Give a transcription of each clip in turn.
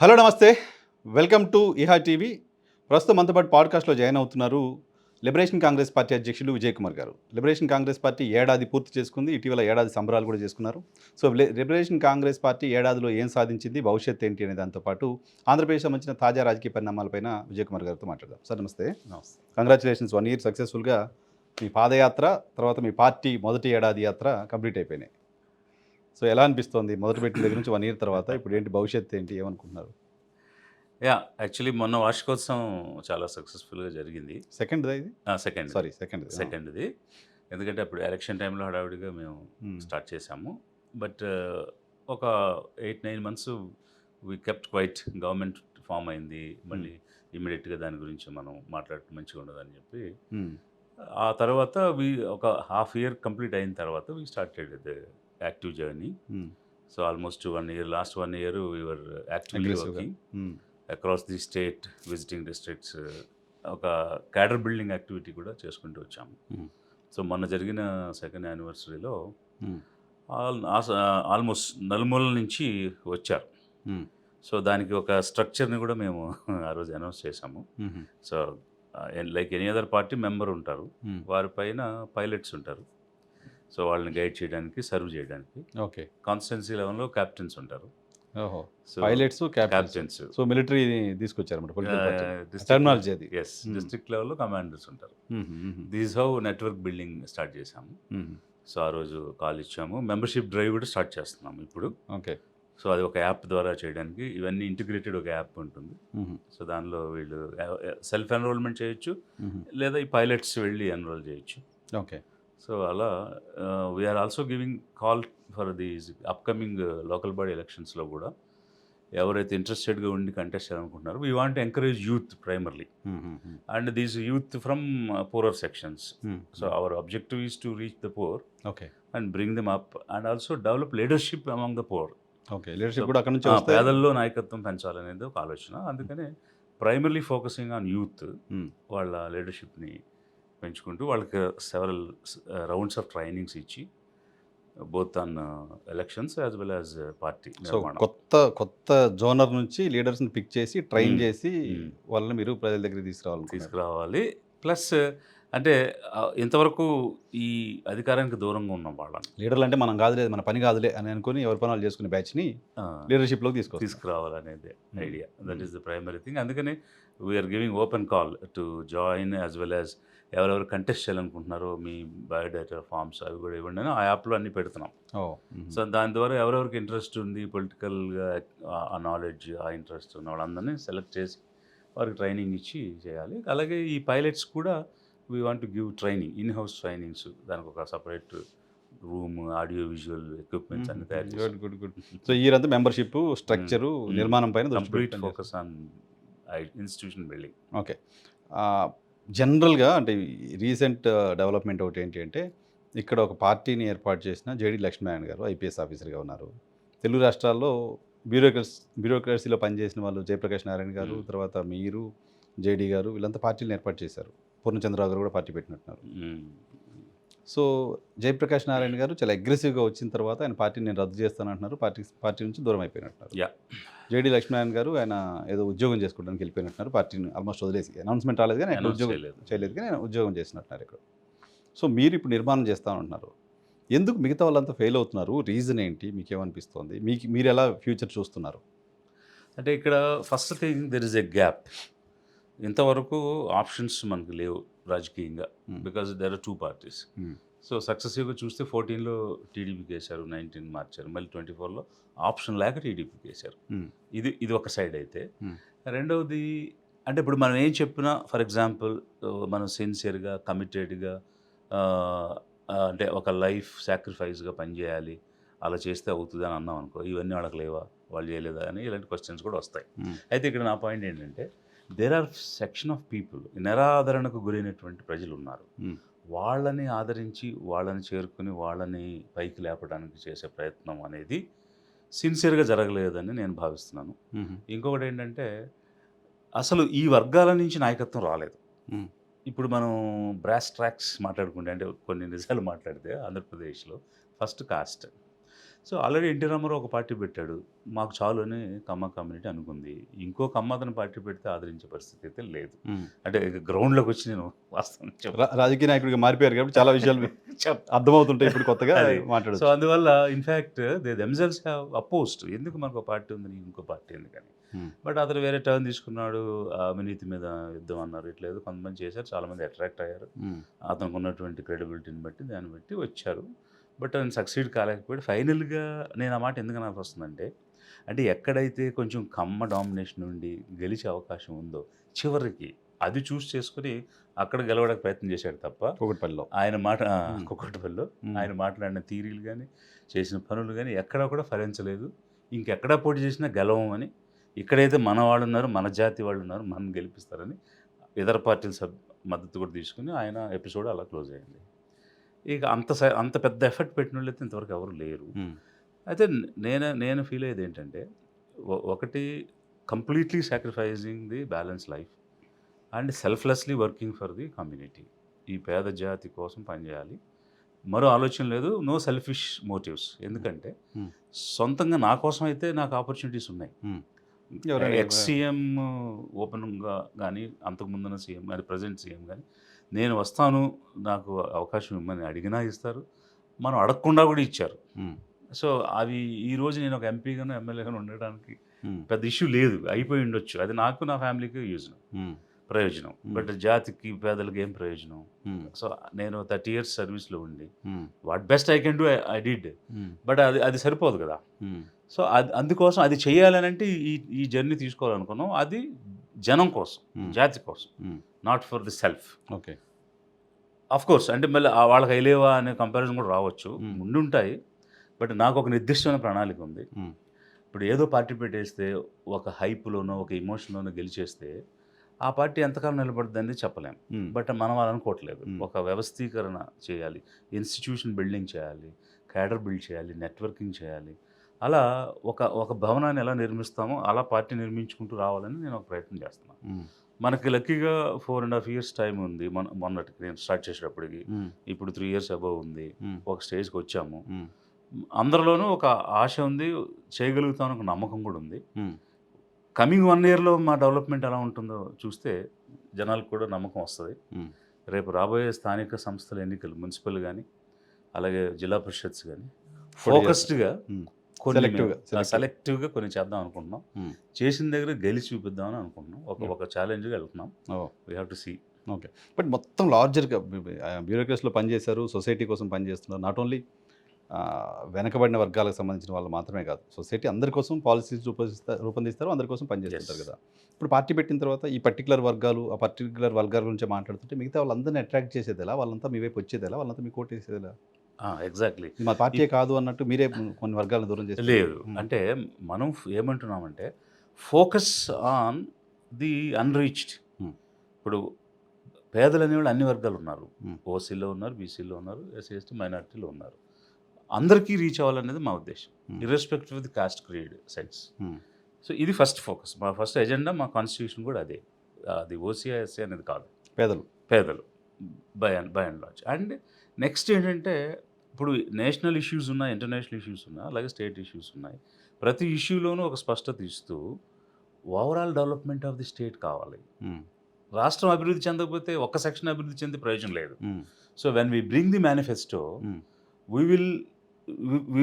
Hello నమస్తే. Welcome to Iha TV. ప్రస్తుతం మనతో పాటు పాడ్కాస్ట్లో జాయిన్ అవుతున్నారు లిబరేషన్ కాంగ్రెస్ పార్టీ అధ్యక్షులు విజయ్ కుమార్ గారు. లిబరేషన్ కాంగ్రెస్ పార్టీ ఏడాది పూర్తి చేసుకుంది. ఇటీవల ఏడాది సంబరాలు కూడా చేసుకున్నారు. సో లిబరేషన్ కాంగ్రెస్ పార్టీ ఏడాదిలో ఏం సాధించింది, భవిష్యత్తు ఏంటి అనే దాంతో పాటు ఆంధ్రప్రదేశ్ సంబంధించిన తాజా రాజకీయ పరిణామాలపైన విజయ్ కుమార్ గారితో మాట్లాడదాం. సార్ నమస్తే. నమస్తే. కంగ్రాచులేషన్స్, 1 ఇయర్ సక్సెస్ఫుల్గా మీ పాదయాత్ర, తర్వాత మీ పార్టీ మొదటి ఏడాది యాత్ర కంప్లీట్ అయిపోయినాయి. సో ఎలా అనిపిస్తోంది మొదలుపెట్టిన దగ్గర నుంచి 1 ఇయర్ తర్వాత? ఇప్పుడు ఏంటి భవిష్యత్తు ఏంటి, ఏమనుకుంటున్నారు? యాక్చువల్లీ మొన్న వార్షికోత్సవం చాలా సక్సెస్ఫుల్గా జరిగింది. సెకండ్దా ఇది? Second sorry, second. సెకండ్ది. ఎందుకంటే అప్పుడు ఎలక్షన్ టైంలో హడావిడిగా మేము స్టార్ట్ చేసాము. బట్ ఒక 8-9 months we kept quiet. Government form అయింది. మళ్ళీ ఇమీడియట్గా దాని గురించి మనం మాట్లాడటం మంచిగా ఉండదని చెప్పి ఆ తర్వాత ఒక హాఫ్ ఇయర్ కంప్లీట్ అయిన తర్వాత we started the active journey. So almost 1 year, last 1 year we are actively working across the state, visiting districts, ఒక క్యాడర్ బిల్డింగ్ యాక్టివిటీ కూడా చేసుకుంటూ వచ్చాము. సో మొన్న జరిగిన సెకండ్ యానివర్సరీలో ఆల్మోస్ట్ నలుమూలల నుంచి వచ్చారు. సో దానికి ఒక స్ట్రక్చర్ని కూడా మేము ఆ రోజు అనౌన్స్ చేశాము. So like any other party member ఉంటారు, వారిపైన పైలట్స్ ఉంటారు. సో వాళ్ళని గైడ్ చేయడానికి, సర్వ్ చేయడానికి. ఓకే. కాన్స్టిట్యున్సీ లెవెల్లో క్యాప్టెన్స్ ఉంటారు. ఓహో, పైలట్స్, క్యాప్టెన్స్. సో మిలిటరీ తీసుకొచ్చారు అన్నమాట టెర్మినాలజీ అది. ఎస్, డిస్ట్రిక్ట్ లెవెల్లో కమాండర్స్ ఉంటారు. This how network building start చేశాము. సో ఆ రోజు కాల్ ఇచ్చాము. మెంబర్షిప్ డ్రైవ్ కూడా స్టార్ట్ చేస్తున్నాము ఇప్పుడు. ఓకే. సో అది ఒక యాప్ ద్వారా చేయడానికి, ఇవన్నీ ఇంటిగ్రేటెడ్ ఒక యాప్ ఉంటుంది. సో దానిలో వీళ్ళు సెల్ఫ్ ఎన్రోల్మెంట్ చేయొచ్చు, లేదా ఈ పైలట్స్ వెళ్ళి ఎన్రోల్ చేయొచ్చు. ఓకే. సో అలా we are also giving call for these upcoming local body ఎలక్షన్స్లో కూడా ఎవరైతే ఇంట్రెస్టెడ్గా ఉండి కంటెస్ట్ చేయాలనుకుంటున్నారో we want encourage youth primarily, and these youth from poorer sections. So our objective is to reach the poor and bring them up and also develop leadership among the poor. Okay, leadership కూడా అక్కడ నుంచి పేదల్లో నాయకత్వం పెంచాలనేది ఒక ఆలోచన. అందుకనే primarily focusing on youth, వాళ్ళ లీడర్షిప్ని పెంచుకుంటూ వాళ్ళకి సెవరల్ రౌండ్స్ ఆఫ్ ట్రైనింగ్స్ ఇచ్చి both on elections as well as party. So కొత్త జోనర్ నుంచి లీడర్స్ని పిక్ చేసి ట్రైన్ చేసి వాళ్ళని మీరు ప్రజల దగ్గర తీసుకురావాలి. ప్లస్ అంటే ఇంతవరకు ఈ అధికారానికి దూరంగా ఉన్నాం వాళ్ళని. లీడర్లు అంటే మనం కాదులే, మన పని కాదులే అని అనుకుని ఎవరి పనులు చేసుకునే బ్యాచ్ని లీడర్షిప్లోకి తీసుకురావాలనేది idea. That is the primary thing. అందుకని we are giving open call to join as well as ఎవరెవరు కంటెస్ట్ చేయాలనుకుంటున్నారో మీ బయోడేటా ఫామ్స్ అవి కూడా ఇవ్వండి అని ఆ యాప్లో అన్నీ పెడుతున్నాం. సో దాని ద్వారా ఎవరెవరికి ఇంట్రెస్ట్ ఉంది, పొలిటికల్గా ఆ నాలెడ్జ్, ఆ ఇంట్రెస్ట్ ఉన్న వాళ్ళందరినీ సెలెక్ట్ చేసి వారికి ట్రైనింగ్ ఇచ్చి చేయాలి. అలాగే ఈ పైలట్స్ కూడా we want to give training, in house trainings. దానికి ఒక separate room, audio visual equipments అన్ని తయారు చేయాలి. గుడ్. సో ఈ మెంబర్షిప్ స్ట్రక్చరు, నిర్మాణం పైన complete focus on institution building. Okay. జనరల్గా అంటే రీసెంట్ డెవలప్మెంట్ ఒకటి ఏంటి అంటే, ఇక్కడ ఒక పార్టీని ఏర్పాటు చేసిన జేడి లక్ష్మీనారాయణ గారు ఐపీఎస్ ఆఫీసర్గా ఉన్నారు. తెలుగు రాష్ట్రాల్లో బ్యూరోక్రసీలో పనిచేసిన వాళ్ళు జయప్రకాష్ నారాయణ గారు, తర్వాత మీరు, జేడీ గారు, వీళ్ళంతా పార్టీలను ఏర్పాటు చేశారు. పూర్ణచంద్రరావు గారు కూడా పార్టీ పెట్టినట్టున్నారు. సో జయప్రకాష్ నారాయణ గారు చాలా అగ్రెసివ్గా వచ్చిన తర్వాత ఆయన పార్టీని నేను రద్దు చేస్తానంటున్నారు. పార్టీ నుంచి దూరం అయిపోయినట్టున్నారు. జేడీ లక్ష్మీనారాయణ గారు ఆయన ఏదో ఉద్యోగం చేసుకోవడానికి వెళ్ళిపోయినట్టున్నారు. పార్టీని ఆల్మోస్ట్ వదిలేసి, అనౌన్స్మెంట్ రాలేదు కానీ ఆయన ఉద్యోగం చేయలేదు కానీ ఆయన ఉద్యోగం చేసినట్టున్నారు ఇక్కడ. సో మీరు ఇప్పుడు నిర్మాణం చేస్తామంటున్నారు. ఎందుకు మిగతా వాళ్ళంతా ఫెయిల్ అవుతున్నారు? రీజన్ ఏంటి? మీకేమనిపిస్తోంది? మీరు ఎలా ఫ్యూచర్ చూస్తున్నారు? అంటే ఇక్కడ first thing there is a gap. ఇంతవరకు ఆప్షన్స్ మనకు లేవు రాజకీయంగా, because there are 2 parties. So సక్సెసివ్గా చూస్తే 14లో టీడీపీకి వేశారు, 19 మార్చారు, మళ్ళీ 24లో ఆప్షన్ లేక టీడీపీకి వేశారు. ఇది ఒక సైడ్ అయితే. రెండవది అంటే ఇప్పుడు మనం ఏం చెప్పినా, ఫర్ ఎగ్జాంపుల్ మనం సిన్సియర్గా, కమిటెడ్గా, అంటే ఒక లైఫ్ సాక్రిఫైస్గా పనిచేయాలి, అలా చేస్తే అవుతుంది అని అన్నాం అనుకో, ఇవన్నీ వాళ్ళకి లేవా, వాళ్ళు చేయలేదా అని ఇలాంటి క్వశ్చన్స్ కూడా వస్తాయి. అయితే ఇక్కడ నా పాయింట్ ఏంటంటే, there are section of people, నిరాదరణకు గురైనటువంటి ప్రజలు ఉన్నారు. వాళ్ళని ఆదరించి, వాళ్ళని చేరుకుని, వాళ్ళని పైకి లేపడానికి చేసే ప్రయత్నం అనేది సిన్సియర్గా జరగలేదని నేను భావిస్తున్నాను. ఇంకొకటి ఏంటంటే, అసలు ఈ వర్గాల నుంచి నాయకత్వం రాలేదు. ఇప్పుడు మనం బ్రాస్ ట్రాక్స్ మాట్లాడుకుంటే, అంటే కొన్ని నిజాలు మాట్లాడితే, ఆంధ్రప్రదేశ్లో first caste, so already NT Rama Rao ఒక పార్టీ పెట్టాడు, మాకు చాలు అని కమ్మ కమ్యూనిటీ అనుకుంది. ఇంకో కమ్మ అతను పార్టీ పెడితే ఆదరించే పరిస్థితి అయితే లేదు. అంటే గ్రౌండ్లోకి వచ్చి నేను వాస్తవం రాజకీయ నాయకుడిగా మారిపోయారు కాబట్టి చాలా విషయాలు అర్థమవుతుంటాయి ఇప్పుడు కొత్తగా సో మాట్లాడచ్చు. అందువల్ల in fact they themselves have opposed, ఎందుకు మనకు ఒక పార్టీ ఉంది నీకు ఇంకో పార్టీ ఎందుకని. బట్ అతను వేరే టర్న్ తీసుకున్నాడు, అవినీతి మీద యుద్ధం అన్నారు, ఇట్లేదు కొంతమంది చేశారు, చాలామంది అట్రాక్ట్ అయ్యారు అతనికి ఉన్నటువంటి క్రెడిబిలిటీని బట్టి, దాన్ని బట్టి వచ్చారు. బట్ ఆయన సక్సీడ్ కాలేకపోయాడు. ఫైనల్గా నేను ఆ మాట ఎందుకు నాకు వస్తుందంటే, అంటే ఎక్కడైతే కొంచెం కమ్మ డామినేషన్ నుండి గెలిచే అవకాశం ఉందో చివరికి అది చూస్ చేసుకుని అక్కడ గెలవడానికి ప్రయత్నం చేశాడు తప్ప కూకట్పల్లిలో ఆయన మాట కుక్కటిపల్లిలో ఆయన మాట్లాడిన థీరీలు కానీ చేసిన పనులు కానీ ఎక్కడా కూడా ఫలించలేదు. ఇంకెక్కడా పోటీ చేసినా గెలవం అని, ఇక్కడైతే మన వాళ్ళు ఉన్నారు, మన జాతి వాళ్ళు ఉన్నారు, మనం గెలిపిస్తారని ఇతర పార్టీల మద్దతు కూడా తీసుకుని ఆయన ఎపిసోడ్ అలా క్లోజ్ అయింది. ఇక అంత పెద్ద ఎఫర్ట్ పెట్టిన వాళ్ళు అయితే ఇంతవరకు ఎవరు లేరు. అయితే నేను ఫీల్ అయ్యేది ఏంటంటే, ఒకటి completely sacrificing the balance life and selflessly working for the community. ఈ పేద జాతి కోసం పనిచేయాలి, మరో ఆలోచన లేదు, నో సెల్ఫిష్ మోటివ్స్. ఎందుకంటే సొంతంగా నా కోసం అయితే నాకు ఆపర్చునిటీస్ ఉన్నాయి. ఎక్స్ సీఎం ఓపెన్గా కానీ అంతకుముందున్న సీఎం కానీ ప్రజెంట్ సీఎం కానీ నేను వస్తాను నాకు అవకాశం ఇవ్వమని అడిగినా ఇస్తారు, మనం అడగకుండా కూడా ఇచ్చారు. సో అవి ఈరోజు నేను ఒక ఎంపీగాను ఎమ్మెల్యేగాను ఉండడానికి పెద్ద ఇష్యూ లేదు, అయిపోయి ఉండొచ్చు. అది నాకు నా ఫ్యామిలీకి ప్రయోజనం. బట్ జాతికి పేదలకి ఏం ప్రయోజనం? సో నేను 30 years సర్వీస్లో ఉండి what best I can do I did. But అది సరిపోదు కదా. సో అందుకోసం అది చేయాలనంటే ఈ జర్నీ తీసుకోవాలనుకున్నాం, అది జనం కోసం, జాతి కోసం, not for the self. Okay, of course అంటే మళ్ళీ వాళ్ళకి అయ్యలేవా అనే కంపారిజన్ కూడా రావచ్చు, ఉండుంటాయి. బట్ నాకు ఒక నిర్దిష్టమైన ప్రణాళిక ఉంది. ఇప్పుడు ఏదో పార్టీ పెట్టేస్తే ఒక హైప్లోనో ఒక ఎమోషన్లోనో గెలిచేస్తే ఆ పార్టీ ఎంతకాలం నిలబడుతుందని చెప్పలేము. బట్ మనం అలా అనుకోవట్లేదు. ఒక వ్యవస్థీకరణ చేయాలి, ఇన్స్టిట్యూషన్ బిల్డింగ్ చేయాలి, క్యాడర్ బిల్డ్ చేయాలి, నెట్వర్కింగ్ చేయాలి. అలా ఒక భవనాన్ని ఎలా నిర్మిస్తామో అలా పార్టీ నిర్మించుకుంటూ రావాలని నేను ఒక ప్రయత్నం చేస్తున్నాను. మనకి లక్కీగా 4.5 years టైం ఉంది. మొన్నటికి నేను స్టార్ట్ చేసేటప్పటికి ఇప్పుడు 3 years అబవ్ ఉంది. ఒక స్టేజ్కి వచ్చాము. అందరిలోనూ ఒక ఆశ ఉంది, చేయగలుగుతామని ఒక నమ్మకం కూడా ఉంది. కమింగ్ 1 yearలో మా డెవలప్మెంట్ ఎలా ఉంటుందో చూస్తే జనాలకు కూడా నమ్మకం వస్తుంది. రేపు రాబోయే స్థానిక సంస్థల ఎన్నికలు, మున్సిపల్ కానీ అలాగే జిల్లా పరిషత్స్ కానీ ఫోకస్డ్గా సెలెక్టివ్గా కొన్ని చేద్దాం అనుకుంటున్నాం. చేసిన దగ్గర గెలిచి చూపిద్దామని అనుకుంటున్నాం. ఒక ఛాలెంజ్గా వెళ్తున్నాం. We have to see. Okay, but మొత్తం లార్జర్గా బ్యూరోక్రసీలో పనిచేశారు, సొసైటీ కోసం పనిచేస్తున్నారు. నాట్ ఓన్లీ వెనకబడిన వర్గాలకు సంబంధించిన వాళ్ళు మాత్రమే కాదు, సొసైటీ అందరి కోసం పాలసీస్ రూపొందిస్తారు, అందరి కోసం పనిచేస్తుంటారు కదా. ఇప్పుడు పార్టీ పెట్టిన తర్వాత ఈ పర్టికులర్ వర్గాలు, ఆ పర్టికులర్ వర్గాల గురించి మాట్లాడుతుంటే మిగతా వాళ్ళందరినీ అట్రాక్ట్ చేసేది ఎలా, వాళ్ళంతా మీ వైపు వచ్చేది ఎలా, వాళ్ళంతా మీకు ఓటేసేది ఎలా? ఎగ్జాక్ట్లీ, మా పార్టీ కాదు అన్నట్టు మీరే కొన్ని వర్గాలను దూరం చేస్తారు. లేదు అంటే మనం ఏమంటున్నామంటే ఫోకస్ ఆన్ ది అన్రీచ్డ్. ఇప్పుడు పేదలు అనేవాళ్ళు అన్ని వర్గాలు ఉన్నారు, ఓసీలో ఉన్నారు, బీసీలో ఉన్నారు, ఎస్సీ ఎస్టీ మైనారిటీలో ఉన్నారు. అందరికీ రీచ్ అవ్వాలనేది మా ఉద్దేశం, irrespective of the cost, creed, sex. So ఇది ఫస్ట్ ఫోకస్, మా ఫస్ట్ ఎజెండా, మా కాన్స్టిట్యూషన్ కూడా అదే. అది ఓసీ ఎస్సీ అనేది కాదు, పేదలు by and large. And next ఏంటంటే, ఇప్పుడు నేషనల్ ఇష్యూస్ ఉన్నాయి, ఇంటర్నేషనల్ ఇష్యూస్ ఉన్నాయి, అలాగే స్టేట్ ఇష్యూస్ ఉన్నాయి. ప్రతి ఇష్యూలోనూ ఒక స్పష్టత ఇస్తూ overall development of the state కావాలి. రాష్ట్రం అభివృద్ధి చెందకపోతే ఒక్క సెక్షన్ అభివృద్ధి చెందే ప్రయోజనం లేదు. So when we bring the manifesto, we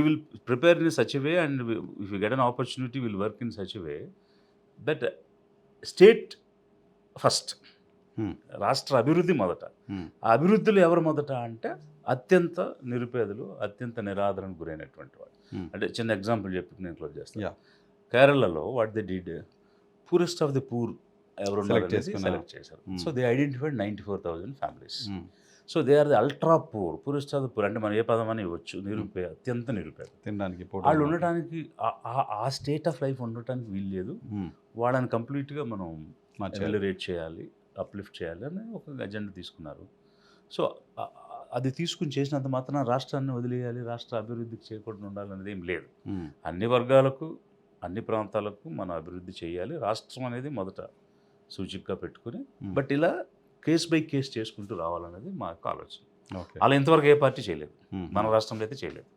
will prepare in such a way, and if we get an opportunity, we'll work in such a way that state first, రాష్ట్ర అభివృద్ధి మొదట. ఆ అభివృద్ధిలో ఎవరు మొదట అంటే అత్యంత నిరుపేదలు, అత్యంత నిరాదరణకు గురైనటువంటి వాళ్ళు. అంటే చిన్న ఎగ్జాంపుల్ చెప్పి నేను క్లోజ్ చేస్తాను. కేరళలో what they did, poorest of the poor ఎవరు సెలెక్ట్ చేశారు. So they identified 94,000 families. So they are the ultra poorest of the poor. అంటే మనం ఏ పదం అని ఇవ్వచ్చు, అత్యంత నిరుపేద. తినడానికి వాళ్ళు ఉండటానికి, ఆ స్టేట్ ఆఫ్ లైఫ్ ఉండటానికి వీలు లేదు. వాళ్ళని కంప్లీట్గా మనం ఎలివేట్ చేయాలి, అప్లిఫ్ట్ చేయాలి అని ఒక ఎజెండా తీసుకున్నారు. సో అది తీసుకుని చేసినంత మాత్రం రాష్ట్రాన్ని వదిలేయాలి, రాష్ట్ర అభివృద్ధికి చేయకుండా ఉండాలనేది ఏం లేదు. అన్ని వర్గాలకు, అన్ని ప్రాంతాలకు మనం అభివృద్ధి చేయాలి, రాష్ట్రం అనేది మొదట సూచికగా పెట్టుకుని, బట్ ఇలా కేస్ బై కేస్ చేసుకుంటూ రావాలనేది మా యొక్క ఆలోచన. ఓకే. అలా ఇంతవరకు ఏ పార్టీ చేయలేదు, మన రాష్ట్రంలో అయితే చేయలేదు.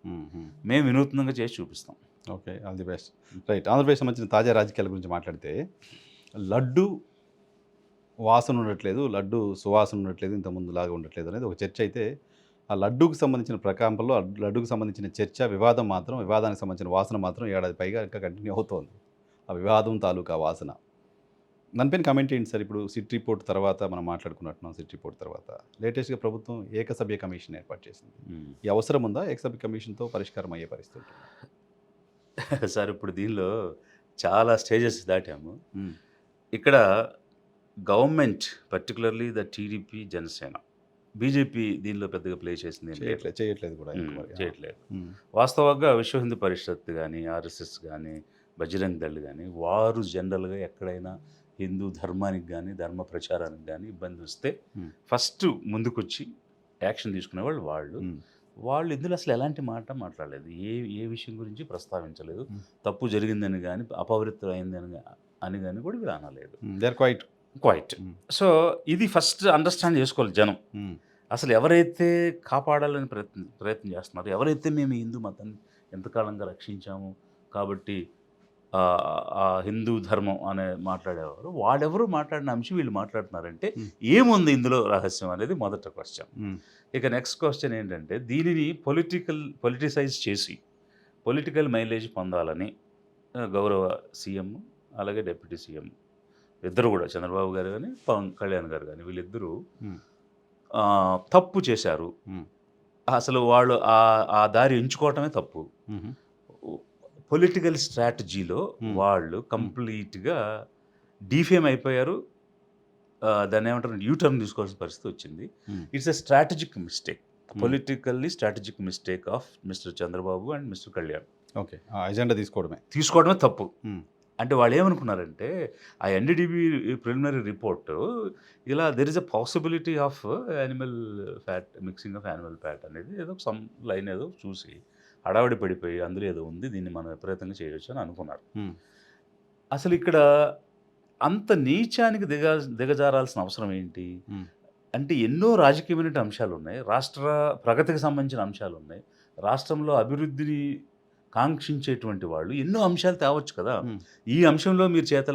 మేము వినూత్నంగా చేసి చూపిస్తాం. Okay. All the best. Right. Andhra Pradesh సంబంధించిన తాజా రాజకీయాల గురించి మాట్లాడితే లడ్డు వాసన ఉండట్లేదు, లడ్డు సువాసన ఉండట్లేదు, ఇంతకుముందులాగా ఉండట్లేదు అనేది ఒక చర్చ అయితే, ఆ లడ్డూకి సంబంధించిన ప్రకంపనలో లడ్డూకి సంబంధించిన చర్చ, వివాదం మాత్రం వివాదానికి సంబంధించిన వాసన మాత్రం ఏడాది పైగా ఇంకా కంటిన్యూ అవుతోంది. ఆ వివాదం తాలూకా వాసన. దానిపైన కామెంట్ ఏంటి సార్? ఇప్పుడు సిట్ రిపోర్ట్ తర్వాత మనం మాట్లాడుకున్నట్టున్నాం. సిట్ రిపోర్ట్ తర్వాత లేటెస్ట్‌గా ప్రభుత్వం ఏకసభ్య కమిషన్ ఏర్పాటు చేసింది. ఈ అవసరం ఉందా? ఏకసభ్య కమిషన్‌తో పరిష్కారం అయ్యే పరిస్థితి ఉంటుందా? సార్ ఇప్పుడు దీనిలో చాలా స్టేజెస్ దాటాము. హ్మ్. ఇక్కడ government particularly the TDP, Janasena, BJP దీనిలో పెద్దగా ప్లే చేసింది ఏం లేదు. చేయట్లేదు కూడా ఇంక మరి. చేయట్లేదు. హ్మ్. వాస్తవంగా విశ్వ హిందూ పరిషత్ కానీ, ఆర్ఎస్ఎస్ కానీ, బజరంగ్ దళ్ కానీ, వారు జనరల్గా ఎక్కడైనా హిందూ ధర్మానికి కానీ, ధర్మ ప్రచారానికి కానీ ఇబ్బంది వస్తే Hmm. ఫస్ట్ ముందుకొచ్చి యాక్షన్ తీసుకునేవాళ్ళు వాళ్ళు. హ్మ్. వాళ్ళు ఇందులో అసలు ఎలాంటి మాట మాట్లాడలేదు, ఏ ఏ విషయం గురించి ప్రస్తావించలేదు. Hmm. తప్పు జరిగిందని కానీ, అపవిత్రం అయిందని అని కానీ కూడా వీళ్ళు అనలేదు. They are quiet. Quiet. Hmm. So ఇది ఫస్ట్ అండర్స్టాండ్ చేసుకోవాలి జనం. హ్మ్. అసలు ఎవరైతే కాపాడాలని ప్రయత్నం చేస్తున్నారో, ఎవరైతే మేము ఈ హిందూ మతాన్ని ఎంతకాలంగా రక్షించాము కాబట్టి ఆ హిందూ ధర్మం అనే మాట్లాడేవారు, వాళ్ళెవరు మాట్లాడిన అంశం వీళ్ళు మాట్లాడుతున్నారంటే Hmm. ఏముంది ఇందులో రహస్యం అనేది మొదట క్వశ్చన్. హ్మ్. ఇక నెక్స్ట్ క్వశ్చన్ ఏంటంటే, దీనిని పొలిటిసైజ్ చేసి పొలిటికల్ మైలేజ్ పొందాలని గౌరవ సీఎం అలాగే డిప్యూటీ సీఎం ఇద్దరు కూడా, చంద్రబాబు గారు కానీ పవన్ కళ్యాణ్ గారు కానీ, వీళ్ళిద్దరూ హ్మ్. తప్పు చేశారు. హ్మ్. అసలు వాళ్ళు ఆ దారి ఎంచుకోవటమే తప్పు. హుహు. పొలిటికల్ స్ట్రాటజీలో Hmm. వాళ్ళు కంప్లీట్గా డీఫేమ్ అయిపోయారు. దాన్ని ఏమంటారు, యూటర్న్ తీసుకోవాల్సిన పరిస్థితి వచ్చింది. Hmm. It's a strategic mistake, politically strategic mistake of mister Chandrababu and mister Kalyan. Okay. ఆ ఎజెండా తీసుకోవడమే తప్పు. హ్మ్. అంటే వాళ్ళు ఏమనుకున్నారంటే, ఆ ఎన్డీడీబీ ప్రిలిమినరీ రిపోర్ట్ ఇలా there is a possibility of animal fat, mixing of animal fat అనేది ఏదో సమ్ లైన్ ఏదో చూసి హడావిడి పడిపోయి అందులో ఏదో ఉంది, దీన్ని మనం విపరీతంగా చేయొచ్చు అని అనుకున్నారు. హ్మ్. అసలు ఇక్కడ అంత నీచానికి దిగజారాల్సిన అవసరం ఏంటి? హ్మ్. అంటే ఎన్నో రాజకీయమైన అంశాలు ఉన్నాయి, రాష్ట్ర ప్రగతికి సంబంధించిన అంశాలు ఉన్నాయి, రాష్ట్రంలో అభివృద్ధిని కాంక్షించేటువంటి వాళ్ళు ఎన్నో అంశాలు తేవచ్చు కదా. హ్మ్. ఈ అంశంలో మీరు చేత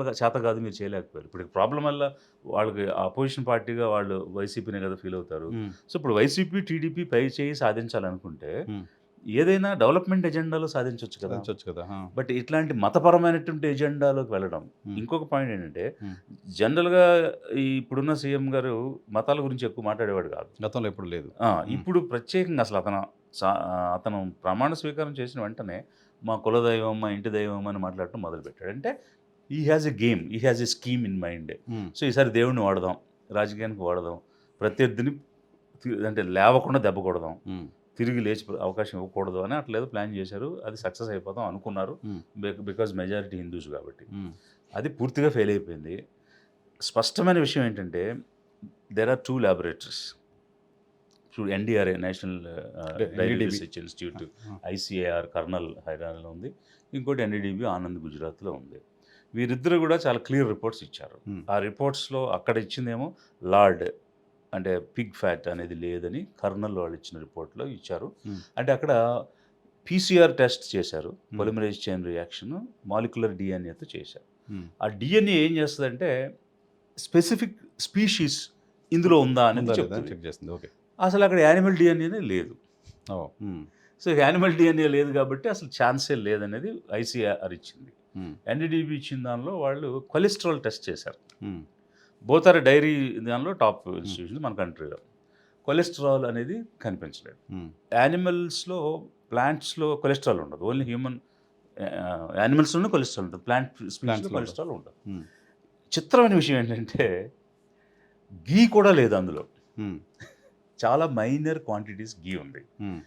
కాదు, మీరు చేయలేకపోయారు. ఇప్పుడు ప్రాబ్లం వల్ల వాళ్ళకి అపోజిషన్ పార్టీగా వాళ్ళు వైసీపీనే కదా ఫీల్ అవుతారు. హ్మ్. సో ఇప్పుడు వైసీపీ, టీడీపీ పై చేయి సాధించాలనుకుంటే హ్మ్. ఏదైనా డెవలప్మెంట్ ఎజెండాలో సాధించవచ్చు కదా. సాధించొచ్చు కదా. ఆ! బట్ ఇట్లాంటి మతపరమైనటువంటి ఎజెండాలోకి వెళ్ళడం. హ్మ్. ఇంకొక పాయింట్ ఏంటంటే, హ్మ్. జనరల్గా ఈ ఇప్పుడున్న సీఎం గారు మతాల గురించి ఎక్కువ మాట్లాడేవాడు కాదు. గతంలో ఎప్పుడు లేదు. ఇప్పుడు ప్రత్యేకంగా అసలు అతను ప్రమాణ స్వీకారం చేసిన వెంటనే మా కులదైవం, మా ఇంటి దైవం అని మాట్లాడటం మొదలుపెట్టాడు. అంటే ఈ హ్యాజ్ ఎ గేమ్, ఈ has a scheme in mind. హ్మ్. సో ఈసారి దేవుడిని వాడదాం, రాజకీయానికి వాడదాం, ప్రత్యర్థిని అంటే లేవకుండా దెబ్బ కొడదాం, హ్మ్. తిరిగి లేచి అవకాశం ఇవ్వకూడదు అని అట్లేదో ప్లాన్ చేశారు. అది సక్సెస్ అయిపోతాం అనుకున్నారు, హ్మ్. బికాజ్ మెజారిటీ హిందూస్ కాబట్టి. హ్మ్. అది పూర్తిగా ఫెయిల్ అయిపోయింది. స్పష్టమైన విషయం ఏంటంటే, there are 2 laboratories. NDRA, national dairy NDDB. Research institute, ఆ! ఐసీఏఆర్ కర్నల్ హైదరాబాద్లో ఉంది. ఇంకోటి ఎన్డీడీబీ ఆనంద్ గుజరాత్లో ఉంది. వీరిద్దరు కూడా చాలా క్లియర్ రిపోర్ట్స్ ఇచ్చారు. హ్మ్. ఆ రిపోర్ట్స్లో అక్కడ ఇచ్చిందేమో లార్డ్ అంటే పిగ్ ఫ్యాట్ అనేది లేదని కర్నల్ వాళ్ళు ఇచ్చిన రిపోర్ట్లో ఇచ్చారు. హ్మ్. అంటే అక్కడ పీసీఆర్ టెస్ట్ చేశారు, Hmm. Polymerase chain reaction, molecular డిఎన్ఏతో చేశారు. హ్మ్. ఆ డిఎన్ఏ ఏం చేస్తుందంటే స్పెసిఫిక్ స్పీషీస్ ఇందులో ఉందా అనేది ఉందా లేదా చెప్తుంది. చెక్ చేస్తుంది. ఓకే. అసలు అక్కడ యానిమల్ డిఎన్ఏనే లేదు. ఓహ్! హ్మ్. సో యానిమల్ డిఎన్ఏ లేదు కాబట్టి అసలు ఛాన్సే లేదనేది ఐసీఆర్ ఇచ్చింది. హ్మ్. ఎన్డీడీబీ ఇచ్చిన దానిలో వాళ్ళు కొలెస్ట్రాల్ టెస్ట్ చేశారు. హ్మ్. బోత్ ఆర్ డైరీ దానిలో టాప్ ఇన్స్టిట్యూషన్ మన కంట్రీలో. కొలెస్ట్రాల్ అనేది కనిపించలేదు. హ్మ్. యానిమల్స్లో, ప్లాంట్స్లో కొలెస్ట్రాల్ ఉండదు. ఓన్లీ హ్యూమన్ యానిమల్స్లోనే కొలెస్ట్రాల్ ఉంటుంది, ప్లాంట్ స్పీష్లో ప్లాంట్స్‌లో కొలెస్ట్రాల్ ఉండదు. హ్మ్. చిత్రమైన విషయం ఏంటంటే గీ కూడా లేదు అందులో. హ్మ్. చాలా మైనర్ క్వాంటిటీస్ గీ ఉంది. హ్మ్.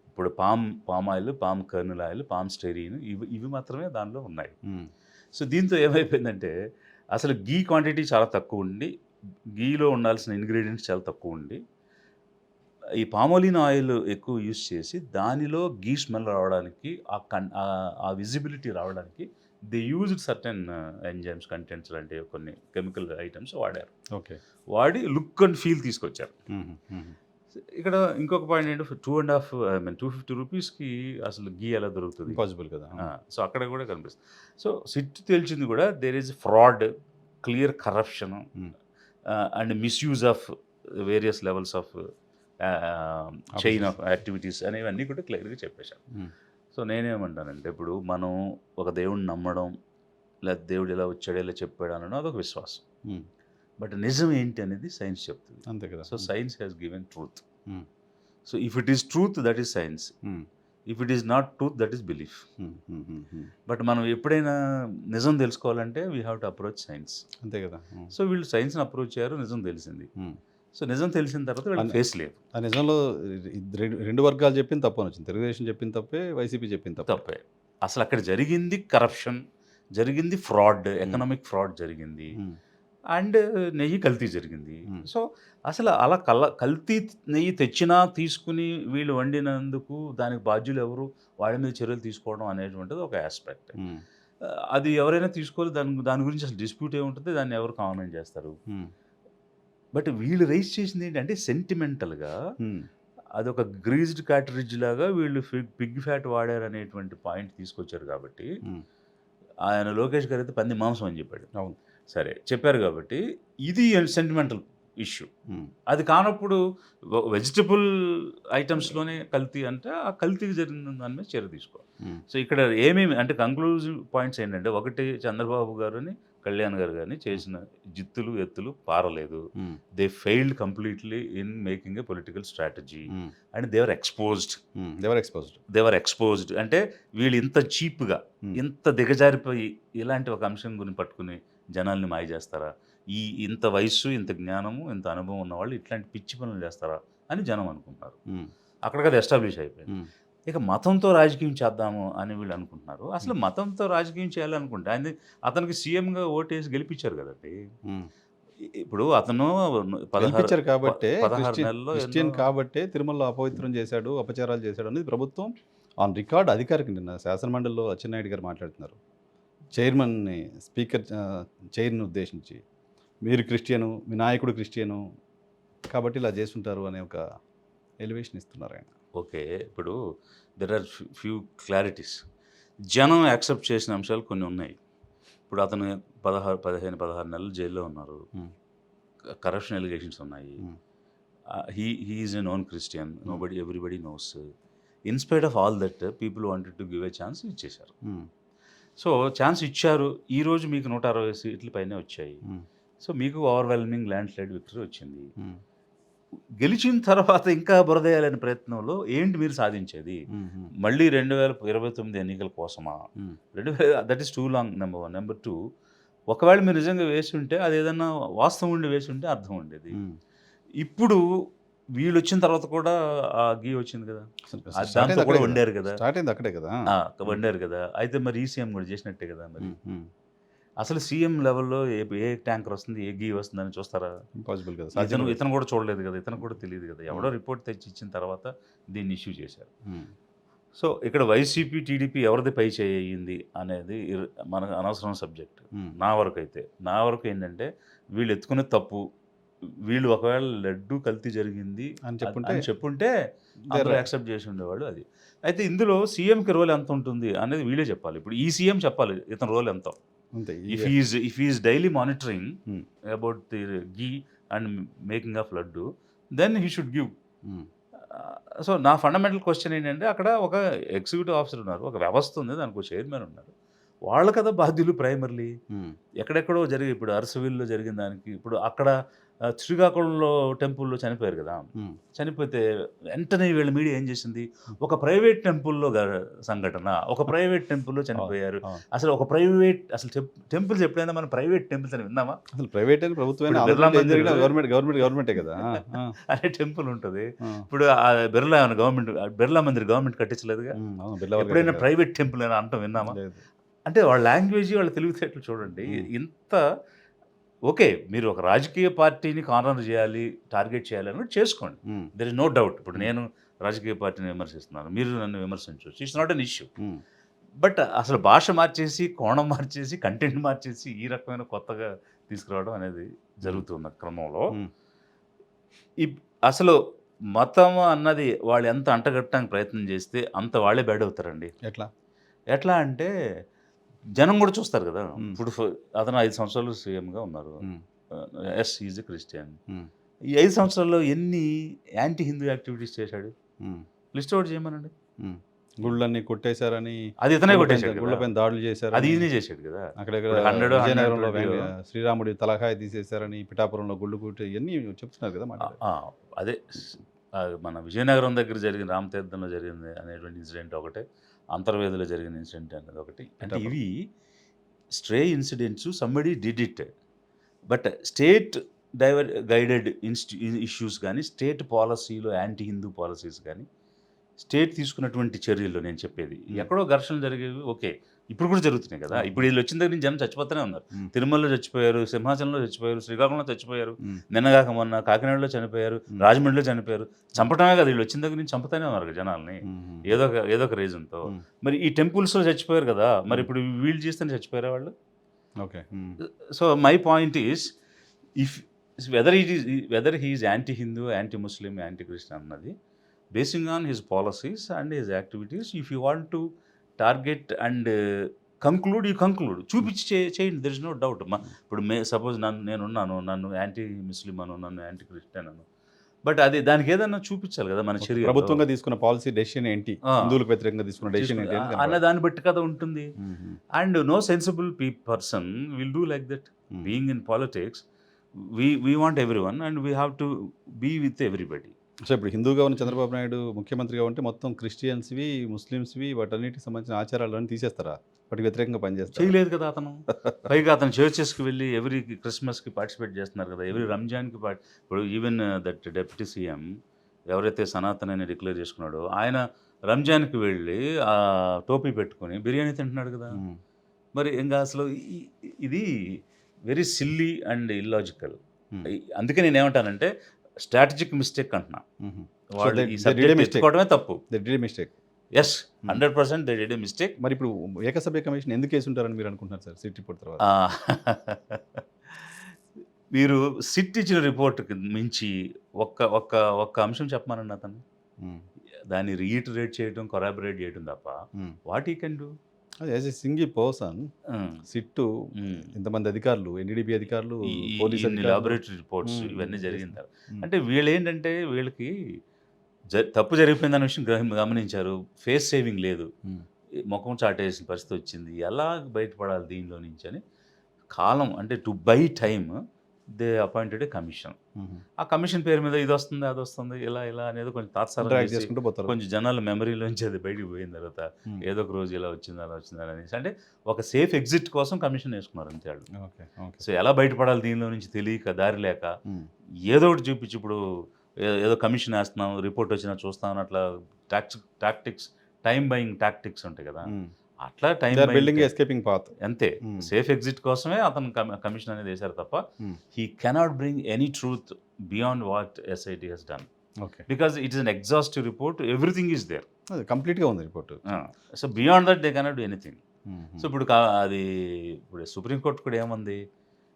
ఇప్పుడు palm oil, palm kernel oil, palm stearin ఇవి మాత్రమే దానిలో ఉన్నాయి. హ్మ్. సో దీంతో ఏమైపోయిందంటే అసలు గీ క్వాంటిటీ చాలా తక్కువ ఉండి, గీలో ఉండాల్సిన ఇంగ్రీడియంట్స్ చాలా తక్కువ ఉండి, ఈ పామోలిన్ ఆయిల్ ఎక్కువ యూస్ చేసి దానిలో గీ స్మెల్ రావడానికి, ఆ విజిబిలిటీ రావడానికి they used certain enzymes contents లాంటి కొన్ని కెమికల్ ఐటమ్స్ వాడారు. ఓకే. వాడి లుక్ అండ్ ఫీల్ తీసుకొచ్చారు. హుహు. హుహు. ఇక్కడ ఇంకొక పాయింట్ ఏంటంటే 2.5 ఐ మీన్ 250 రూపీస్కి అసలు ఘీ ఎలా దొరుకుతుంది? ఇంపాసిబుల్ కదా. సో అక్కడ కూడా కనిపిస్తుంది. సో సిట్ తేల్చింది కూడా there is fraud, clear corruption Hmm. And misuse of various levels of chain of activities అనేవన్నీ కూడా క్లియర్గా చెప్పేశాను. Hmm. సో నేనేమంటానంటే ఇప్పుడు మనం ఒక దేవుడిని నమ్మడం, లేదా దేవుడు ఇలా వచ్చాడు ఇలా చెప్పాడు అనడం అదొక విశ్వాసం. Hmm. బట్ నిజం ఏంటి అనేది సైన్స్ చెప్తుంది. అంతే కదా. So science has given truth. Hmm. So if it is truth that is science, Hmm. If it is not truth that is belief. Hmm. Hmm. Hmm. Hmm. But మనం ఎప్పుడైనా నిజం తెలుసుకోవాలంటే we have to approach science. అంతే కదా. So వీళ్ళు సైన్స్ని approach అయ్యారు, నిజం తెలిసింది. Hmm. సో నిజం తెలిసిన తర్వాత వీళ్ళకి ఫేస్ లేదు. ఆ నిజంలో రెండు వర్గాలు చెప్పింది తప్పు అని వచ్చింది. తెలుగుదేశం చెప్పింది తప్పే, వైసీపీ చెప్పింది తప్పే. తప్పే. అసలు అక్కడ జరిగింది కరప్షన్, జరిగింది ఫ్రాడ్, ఎకనామిక్ ఫ్రాడ్ జరిగింది, Hmm. అండ్ నెయ్యి కల్తీ జరిగింది. Hmm. సో అసలు అలా కల్తీ నెయ్యి తెచ్చినా తీసుకుని వీళ్ళు వండినందుకు దానికి బాధ్యులు ఎవరు, వాళ్ళ మీద చర్యలు తీసుకోవడం అనేటువంటిది ఒక ఆస్పెక్ట్. Hmm. అది ఎవరైనా తీసుకోవాలి, దాని గురించి అసలు డిస్ప్యూట్ ఏముంటుంది, దాన్ని ఎవరు కామెంట్ చేస్తారు. Hmm. బట్ వీళ్ళు రైజ్ చేసింది ఏంటంటే సెంటిమెంటల్గా Hmm. అదొక గ్రీజ్డ్ క్యాటరేజ్ లాగా వీళ్ళు పిగ్ ఫ్యాట్ వాడారు అనేటువంటి పాయింట్ తీసుకొచ్చారు కాబట్టి Hmm. ఆయన లోకేష్ గారు అయితే పంది మాంసం అని చెప్పాడు. అవును. సరే చెప్పారు కాబట్టి ఇది సెంటిమెంటల్ ఇష్యూ. Hmm. అది కానప్పుడు వెజిటబుల్ ఐటమ్స్లోనే కల్తీ అంటే ఆ కల్తీకి జరిగిన దాని మీద చర్య తీసుకోవాలి. Hmm. సో ఇక్కడ ఏమేమి అంటే కంక్లూజివ్ పాయింట్స్ ఏంటంటే, ఒకటి చంద్రబాబు గారుని కళ్యాణ్ గారు కానీ చేసిన జిత్తులు ఎత్తులు పారలేదు. Hmm. They failed completely in making a political strategy Hmm. And they are exposed. Hmm. They were exposed. They were exposed అంటే వీళ్ళు ఇంత చీప్గా, Hmm. ఇంత దిగజారిపోయి ఇలాంటి ఒక అంశం గురించి పట్టుకుని జనాల్ని మాయ చేస్తారా? ఇంత వయస్సు, ఇంత జ్ఞానము, ఇంత అనుభవం ఉన్న వాళ్ళు ఇట్లాంటి పిచ్చి పనులు చేస్తారా అని జనం అనుకుంటున్నారు. Hmm. అక్కడికి అది ఎస్టాబ్లిష్ అయిపోయింది. Hmm. ఇక మతంతో రాజకీయం చేద్దాము అని వీళ్ళు అనుకుంటున్నారు. అసలు మతంతో రాజకీయం చేయాలనుకుంటే అతనికి సీఎంగా ఓటేసి గెలిపించారు కదండి. Hmm. ఇప్పుడు అతను గెలిపించారు కాబట్టే 16 నెలల్లో క్రిస్టియన్ కాబట్టే తిరుమలలో అపవిత్రం చేశాడు, అపచారాలు చేశాడు అనేది ప్రభుత్వం ఆన్ రికార్డ్ అధికారిక నిన్న శాసనమండలిలో అచ్చెన్నాయుడు గారు మాట్లాడుతున్నారు. చైర్మన్ని స్పీకర్ చైర్ని ఉద్దేశించి మీరు క్రిస్టియను, మీ నాయకుడు క్రిస్టియను కాబట్టి ఇలా చేస్తుంటారు అనే ఒక ఎలివేషన్ ఇస్తున్నారు ఆయన. ఓకే, ఇప్పుడు దెర్ ఆర్ ఫ్యూ క్లారిటీస్. జనం యాక్సెప్ట్ చేసిన అంశాలు కొన్ని ఉన్నాయి. ఇప్పుడు అతను 16 నెలలు జైల్లో ఉన్నారు. Hmm. కరప్షన్ ఎలిగేషన్స్ ఉన్నాయి. Hmm. He is a known Christian, everybody knows. In spite of all that people wanted to give a chance ఇచ్చేశారు. Hmm. సో ఛాన్స్ ఇచ్చారు. ఈరోజు మీకు 160 సీట్ల పైనే వచ్చాయి. Hmm. సో మీకు ఓవర్వెల్మింగ్ ల్యాండ్ స్లైడ్ విక్టరీ వచ్చింది. Hmm. గెలిచిన తర్వాత ఇంకా బురదేయాలనే ప్రయత్నంలో ఏంటి మీరు సాధించేది? Hmm. Hmm. మళ్ళీ 2029 ఎన్నికల కోసమా? Hmm. That is two long. Number 1. Number 2, ఒకవేళ మీరు నిజంగా వేసి ఉంటే అది ఏదన్నా వాస్తవం ఉండి వేసి ఉంటే అర్థం ఉండేది. Hmm. ఇప్పుడు వీళ్ళు వచ్చిన తర్వాత కూడా ఆ గీ వచ్చింది కదా, Start దాంతో అయింది కూడా అక్కడే వండారు కదా. స్టార్ట్ అయింది అక్కడే కదా. వండారు కదా. అయితే మరి ఈ సీఎం కూడా చేసినట్టే కదా. మరి Hmm. Hmm. అసలు సీఎం లెవెల్లో ఏ ట్యాంకర్ వస్తుంది, ఏ గీ వస్తుందని చూస్తారా? ఇంపాసిబుల్ కదా. సాధ్యం కాదు. ఇతను కూడా చూడలేదు కదా, ఇతను కూడా తెలియదు కదా. ఎవడో రిపోర్ట్ తెచ్చి ఇచ్చిన తర్వాత దీన్ని ఇష్యూ చేశారు. Hmm. సో ఇక్కడ వైసీపీ టీడీపీ ఎవరిది పై చేయింది అనేది మనకు అనవసరం సబ్జెక్ట్. Hmm. నా వరకు ఏంటంటే వీళ్ళు ఎత్తుకునే తప్పు, వీళ్ళు ఒకవేళ లడ్డు కల్తీ జరిగింది అని చెప్పుంటే అందరూ యాక్సెప్ట్ చేసి ఉండేవాళ్ళు. అది అయితే ఇందులో సీఎంకి రోల్ ఎంత ఉంటుంది అనేది వీళ్ళే చెప్పాలి. ఇప్పుడు ఈ సీఎం చెప్పాలి ఇతని రోల్ ఎంత. అంతే. If is daily monitoring Hmm. About the ghee and making of laddu, then he should give. Hmm. So నా ఫండమెంటల్ క్వశ్చన్ ఏంటంటే, అక్కడ ఒక ఎగ్జిక్యూటివ్ ఆఫీసర్ ఉన్నారు, ఒక వ్యవస్థ ఉంది, దానికి ఒక చైర్మన్ ఉన్నారు. వాళ్ళ కదా బాధ్యులు ప్రైమర్లీ. Hmm. ఎక్కడెక్కడో ఇప్పుడు అరసవిల్లో జరిగిన దానికి, ఇప్పుడు అక్కడ శ్రీకాకుళంలో టెంపుల్లో చనిపోయారు కదా. Hmm. చనిపోతే వెంటనే వీళ్ళ మీడియా ఏం చేసింది, ఒక ప్రైవేట్ టెంపుల్లో సంఘటన, ఒక ప్రైవేట్ టెంపుల్లో చనిపోయారు. అసలు ఒక ప్రైవేట్ టెంపుల్స్ ఎప్పుడైనా మనం ప్రైవేట్ టెంపుల్స్ అని విన్నామా? అసలు ప్రైవేట్ అని ప్రభుత్వమే ఇప్పుడు బిర్లా మందిర్ గవర్నమెంటే కదా. అనే టెంపుల్ ఉంటుంది. ఇప్పుడు ఆ బిర్లా మందిర్ గవర్నమెంట్ కట్టించలేదుగా. ఎప్పుడైనా ప్రైవేట్ టెంపుల్ అని అంటాం విన్నామా? అంటే వాళ్ళ లాంగ్వేజ్, వాళ్ళ తెలివితేటలు చూడండి. ఇంత ఓకే, మీరు ఒక రాజకీయ పార్టీని కార్నర్ చేయాలి, టార్గెట్ చేయాలి అని చేసుకోండి. There is no doubt. ఇప్పుడు నేను రాజకీయ పార్టీని విమర్శిస్తున్నాను, మీరు నన్ను విమర్శించవచ్చు. It's not an issue. But అసలు భాష మార్చేసి, కోణం మార్చేసి, కంటెంట్ మార్చేసి ఈ రకమైన కొత్తగా తీసుకురావడం అనేది జరుగుతున్న క్రమంలో అసలు మతం అన్నది వాళ్ళు ఎంత అంటగట్టడానికి ప్రయత్నం చేస్తే అంత వాళ్ళే బ్యాడ్ అవుతారండి. ఎట్లా? ఎట్లా అంటే జనం కూడా చూస్తారు కదా! హ్మ్. ఇప్పుడు అతను 5 సంవత్సరాలు సీఎంగా ఉన్నారు. హ్మ్. Yes, he is a Christian. హ్మ్. ఈ 5 సంవత్సరాల్లో ఎన్ని యాంటీ హిందూ యాక్టివిటీస్ చేశాడు? హ్మ్. లిస్ట్ ఔట్ చేయమనండి. హ్మ్. గుళ్ళన్నీ కొట్టేశారని, అది ఇతనే కొట్టేశాడు కదా! గుళ్ళపైన దాడులు అది చేశారని, ఈయనే చేశాడు కదా! అక్కడక్కడ ఇప్పుడు 100, విజయనగరంలో 120 శ్రీరాముడి తలకాయ తీసేశారని, పిఠాపురంలో గుళ్ళు కొట్టి ఇయన్నీ చెప్తున్నారు కదా! ఆ! మాట్లాడారు. ఆ! అదే మన విజయనగరం దగ్గర జరిగిన రామతీర్థంలో జరిగింది అనేటువంటి ఇన్సిడెంట్ ఒకటే. అంతర్వేదిలో జరిగిన ఇన్సిడెంట్ అనేది ఒకటి. అంటే పిఠాపురం. ఇవి stray incidents somebody did it. But state guided issues గానీ, స్టేట్ పాలిసీలో యాంటీ హిందూ పాలిసీస్ గానీ, స్టేట్ తీసుకున్నటువంటి చర్యల్లో నేను చెప్పేది. హ్మ్. ఎక్కడో ఘర్షణలు జరిగేవి ఓకే. ఇప్పుడు కూడా జరుగుతున్నాయి కదా! అవును. ఇప్పుడు ఈళ్ళొచ్చిన దగ్గర నుంచి జనం చచ్చిపోతూనే ఉన్నారు. హ్మ్. తిరుమలలో చచ్చిపోయారు, సింహాచలంలో చచ్చిపోయారు, శ్రీకాకుళంలో చచ్చిపోయారు, హ్మ్. నిన్నగాక మొన్న కాకినాడలో చనిపోయారు, హ్మ్. రాజమండ్రిలో చనిపోయారు. చంపటమే కాదు ఈళ్ళొచ్చిన దగ్గర నుంచి చంపుతూనే ఉన్నారు జనాల్ని. హ్మ్. ఏదో ఒక రీజన్‌తో. హ్మ్. మరి ఈ టెంపుల్స్‌లో చచ్చిపోయారు కదా! మరి హ్మ్. ఇప్పుడు వీళ్ళు చేస్తేనే చచ్చిపోయారా వాళ్ళు? Okay. Hmm. So, my point is if whether he is anti Hindu, anti Muslim, anti Christian అన్నది basing on his policies and his activities. If you want to target and conclude, you conclude. చూపించి చేయండి. There is no doubt. ఇప్పుడు suppose నేనున్నాను. నన్ను anti ముస్లిం అను, నన్ను anti Christian Anu. But అది దానికి ఏదన్నా చూపించాలి కదా మన ఓకే. చర్యల్లో. ప్రభుత్వంగా తీసుకున్న పాలసీ డెసిషన్ ఏంటి? ఆ! హిందువులకు వ్యతిరేకంగా తీసుకున్న డెసిషన్ ఏంటి అని అన్న కనపడాలి. దాన్ని బట్టి కదా ఉంటుంది. Uh huh. And no sensible person will do like that. Hmm. Being in politics, we want everyone and we have to be with everybody. So, ఇప్పుడు హిందువుగా ఉన్న చంద్రబాబు నాయుడు ముఖ్యమంత్రిగా ఉంటే మొత్తం క్రిస్టియన్స్‌వి, ముస్లిమ్స్‌వి వాటన్నిటికి సంబంధించిన ఆచారాలన్నీ తీసేస్తారా? వాటికి వ్యతిరేకంగా పనిచేస్తారా? చేయలేదు కదా అతను. పైగా అతను చర్చెస్‌కి వెళ్ళి ఎవ్రీ క్రిస్మస్‌కి పార్టిసిపేట్ చేస్తున్నారు కదా! ఎవ్రీ రంజాన్‌కి ఇప్పుడు ఈవెన్ దట్ డిప్యూటీ సీఎం ఎవరైతే సనాతన్ అని డిక్లేర్ చేసుకున్నాడో, ఆయన రంజాన్‌కి వెళ్ళి టోపీ పెట్టుకొని బిర్యానీ తింటున్నాడు కదా! హ్మ్. మరి ఇంగా అసలు ఇది వెరీ సిల్లీ అండ్ ఇల్లాజికల్. హ్మ్. అందుకే నేనేమంటానంటే స్ట్రాటజిక్ మిస్టేక్ అంటున్నా. హుహు. సో, వాళ్ళు ఈ they did a subject mistake. ఎత్తుకోవడమే తప్పు. They did a mistake. Yes. Hmm. 100% they did a mistake. మరిప్పుడు ఏకసభ్య కమిషన్ ఎందుకేసుంటారని మీరు అనుకుంటున్నారు సార్ సిట్ రిపోర్ట్ తర్వాత? ఆ! మీరు సిట్ ఇచ్చిన రిపోర్ట్‌కి మించి ఒక్క ఒక్క ఒక్క అంశం చెప్పమనండి అతన్ని. హ్మ్. దాన్ని రీఇటరేట్ చేయడం, కొరాబరేట్ చేయడం తప్ప hmm. What he can do. As a single person hmm. SIT hmm. ఇంతమంది అధికారులు, ఎన్‌డీడీబీ అధికారులు, ఈ ఈ పోలీస్ ఇన్ని అధికారులు. లాబొరేటరీ రిపోర్ట్స్ హ్మ్. ఇవన్నీ జరిగిన చేసింది. తర్వాత హ్మ్. అంటే వీళ్ళేంటంటే వీళ్ళకి తప్పు జరిగిపోయిందన్న విషయం గమనించారు. ఫేస్ సేవింగ్ లేదు. హ్మ్. ఈ మొఖం చాటేసిన పరిస్థితి వచ్చింది. ఎలా బయటపడాలి దీనిలో నుంచి అని కాలం అంటే to buy time they appointed a commission. హుహు. ఆ కమిషన్ పేరు మీద ఇదొస్తుంది, అదొస్తుంది, ఇలా అనేది కొంచెం తాత్సారం డ్రాగ్ చేసి చేసుకుంటూ పోతారు. కొంచెం జనాల మెమరీలోంచి అది బయటికి పోయిన తర్వాత హ్మ్. ఏదో ఒక రోజు ఇలా వచ్చింది, అలా వచ్చింది అనేసి అంటే ఒక సేఫ్ ఎగ్జిట్ కోసం కమిషన్ వేసుకున్నారు అంతే ఆళ్ళు. ఓకే. ఓకే. సో, ఎలా బయటపడాలి దీనిలో నుంచి తెలియక, దారి లేక, హ్మ్. ఏదో ఒకటి చూపించి ఇప్పుడు ఏదో కమిషన్ ఏస్తున్నాం, రిపోర్ట్ వచ్చినా చూస్తాం అని అట్లా టాక్టిక్స్, టైమ్ బయింగ్ టాక్టిక్స్ ఉంటాయి కదా! హ్మ్. అట్లా time they are buying building a escaping path. అంతే. హ్మ్. సేఫ్ ఎగ్జిట్ కోసమే అతను కమిషన్ అనేది ఏసారు తప్ప, hmm. He cannot bring any truth beyond what SIT has done. Okay. Because it is an exhaustive report. Everything is there. అది కంప్లీట్‌గా ఉంది report. So, beyond that they cannot do anything. హుహు. So, అది ఇప్పుడు supreme court కూడా ఏమంది?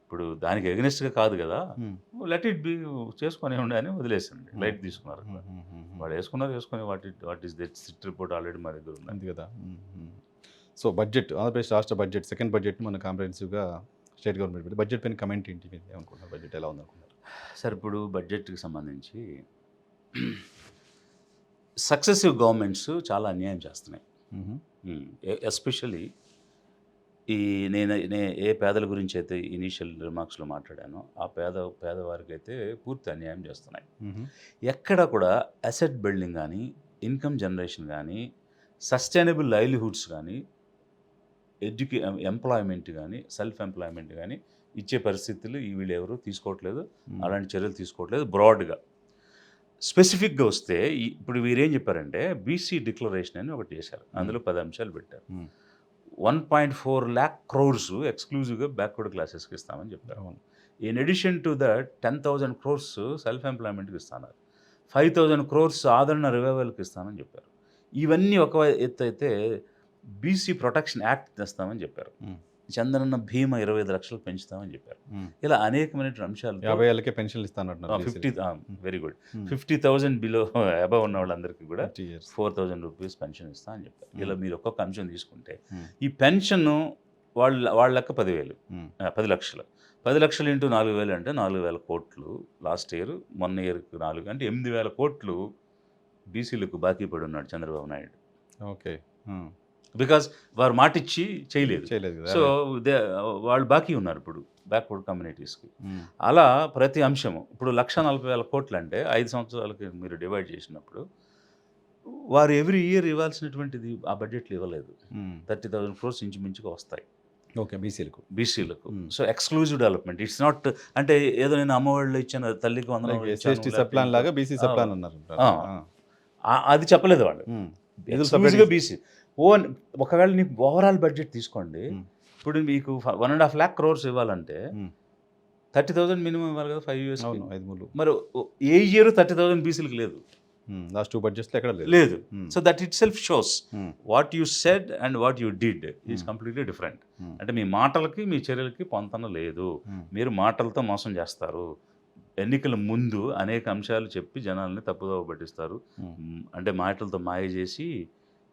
ఇప్పుడు దానికి ఎగనెస్ట్‌గా కాదు గదా! హ్మ్. లెట్ ఇట్ బి చేసుకోనివ్వండి అని వదిలేసింది. హ్మ్. లైట్ తీసుకున్నారు అక్కడ. హుహుహుహు. వాడు ఏసుకొని what is that SIT report already మా దగ్గర ఉందని. అంతే కదా! సో, బడ్జెట్ ఆంధ్రప్రదేశ్ రాష్ట్ర బడ్జెట్ సెకండ్ బడ్జెట్‌ని మన కాంప్రహెన్సివ్‌గా స్టేట్ గవర్నమెంట్ పెట్టి బడ్జెట్ పైన కమెంట్ ఏంటి? మీరు ఏమనుకుంటున్నారు? బడ్జెట్ ఎలా ఉందనుకుంటున్నారు? సార్ ఇప్పుడు బడ్జెట్‌కి సంబంధించి సక్సెసివ్ గవర్నమెంట్స్ చాలా అన్యాయం చేస్తున్నాయి. హుహు. ఎస్పెషల్లీ ఈ ఏ పేదల గురించైతే ఇనీషియల్ రిమార్క్స్‌లో మాట్లాడానో, ఆ పేదవారికైతే పూర్తి అన్యాయం చేస్తున్నాయి. హుహు. ఎక్కడ కూడా అసెట్ బిల్డింగ్ గానీ, ఇన్‌కమ్ జనరేషన్ గానీ, సస్టైనబుల్ లైవ్లీహుడ్స్ గానీ, ఎంప్లాయ్‌మెంట్ గానీ, సెల్ఫ్ ఎంప్లాయ్‌మెంట్ గానీ ఇచ్చే పరిస్థితులు వీళ్ళెవరు తీసుకోవట్లేదు. హ్మ్. అలాంటి చర్యలు తీసుకోవట్లేదు బ్రాడ్‌గా. స్పెసిఫిక్‌గా వస్తే ఇప్పుడు వీరేం చెప్పారంటే బీసీ డిక్లరేషన్ అని ఒకటి చేశారు. అందులో 10 అంశాలు పెట్టారు. హ్మ్. 1.4 లాక్ క్రోర్స్ ఎక్స్‌క్లూజివ్‌గా బ్యాక్వర్డ్ క్లాసెస్‌కి ఇస్తామని చెప్పారు. అవును. In addition to that 10,000 crores self ఎంప్లాయ్‌మెంట్‌కి ఇస్తున్నారు. 5,000 క్రోర్స్ ఆదరణ రివైవల్‌కి ఇస్తామని చెప్పారు. ఇవన్నీ ఒక ఎత్తైతే బీసీ ప్రొటెక్షన్ యాక్ట్ తెస్తామని చెప్పారు. హ్మ్. చంద్రన్న భీమా 25 లక్షలు పెంచుతామని చెప్పారు. ఇలా అనేకమైన అంశాలు 50 ఏళ్ళకే పెన్షన్లు ఇస్తానంటున్నారు 50 very good Hmm. 50,000 below above ఉన్న వాళ్ళందరికీ కూడా 50 years. 4,000 రూపీస్ పెన్షన్ ఇస్తా అని చెప్పారు. ఇలా మీరు ఒక్కొక్క అంశం తీసుకుంటే Hmm. ఈ పెన్షన్ వాళ్ళ లెక్క 10,000 Hmm. 10 లక్షలు 10 లక్షలు ఇంటూ 4,000 అంటే 4,000 కోట్లు లాస్ట్ ఇయర్, మొన్న ఇయర్కి 4 అంటే 8,000 కోట్లు బీసీలకు బాకీ పడి ఉన్నాడు చంద్రబాబు నాయుడు. ఓకే. బికాస్ వారు మాట ఇచ్చి చేయలేదు. చేయలేదు కదా. సో వాళ్ళు బాకీ ఉన్నారు ఇప్పుడు బ్యాక్వర్డ్ కమ్యూనిటీస్కి. Hmm. అలా ప్రతి అంశము ఇప్పుడు 1,40,000 కోట్లు అంటే 5 సంవత్సరాలకి మీరు డివైడ్ చేసినప్పుడు వారు ఎవ్రీ ఇయర్ ఇవ్వాల్సినటువంటిది ఆ బడ్జెట్లో ఇవ్వలేదు. 30,000 crores ఇంచుమించుగా వస్తాయి ఓకే బీసీలకు. బీసీలకు. Hmm. So exclusive development it's not అంటే ఏదో నేను అమ్మఒళ్ళు ఇచ్చాను తల్లికి వందనం ఎస్టీ సప్లాన్ లాగా బీసీ సప్లాన్ అన్నారు. అది చెప్పలేదు వాళ్ళు. ఎక్స్క్లూజివ్గా బీసీ ఒకవేళ నీకు ఓవరాల్ బడ్జెట్ తీసుకోండి. Hmm. ఇప్పుడు మీకు 1.5 lakh crores ఇవ్వాలంటే 30,000 మినిమం ఇవ్వాలి కదా 5 years. అవును 5 మరి ఏ ఇయర్ 30,000 బీసీలకు లేదు. లాస్ట్ 2 బడ్జెట్స్లో ఎక్కడ లేదు. లేదు. Hmm. So that it self shows Hmm. What you said and what you did is Hmm. Completely different. Hmm. అంటే మీ మాటలకి మీ చర్యలకి పొంతన లేదు. Hmm. మీరు మాటలతో మోసం చేస్తారు. ఎన్నికల ముందు అనేక అంశాలు చెప్పి జనాల్ని తప్పుదోవ పట్టిస్తారు. Hmm. అంటే మాటలతో మాయ చేసి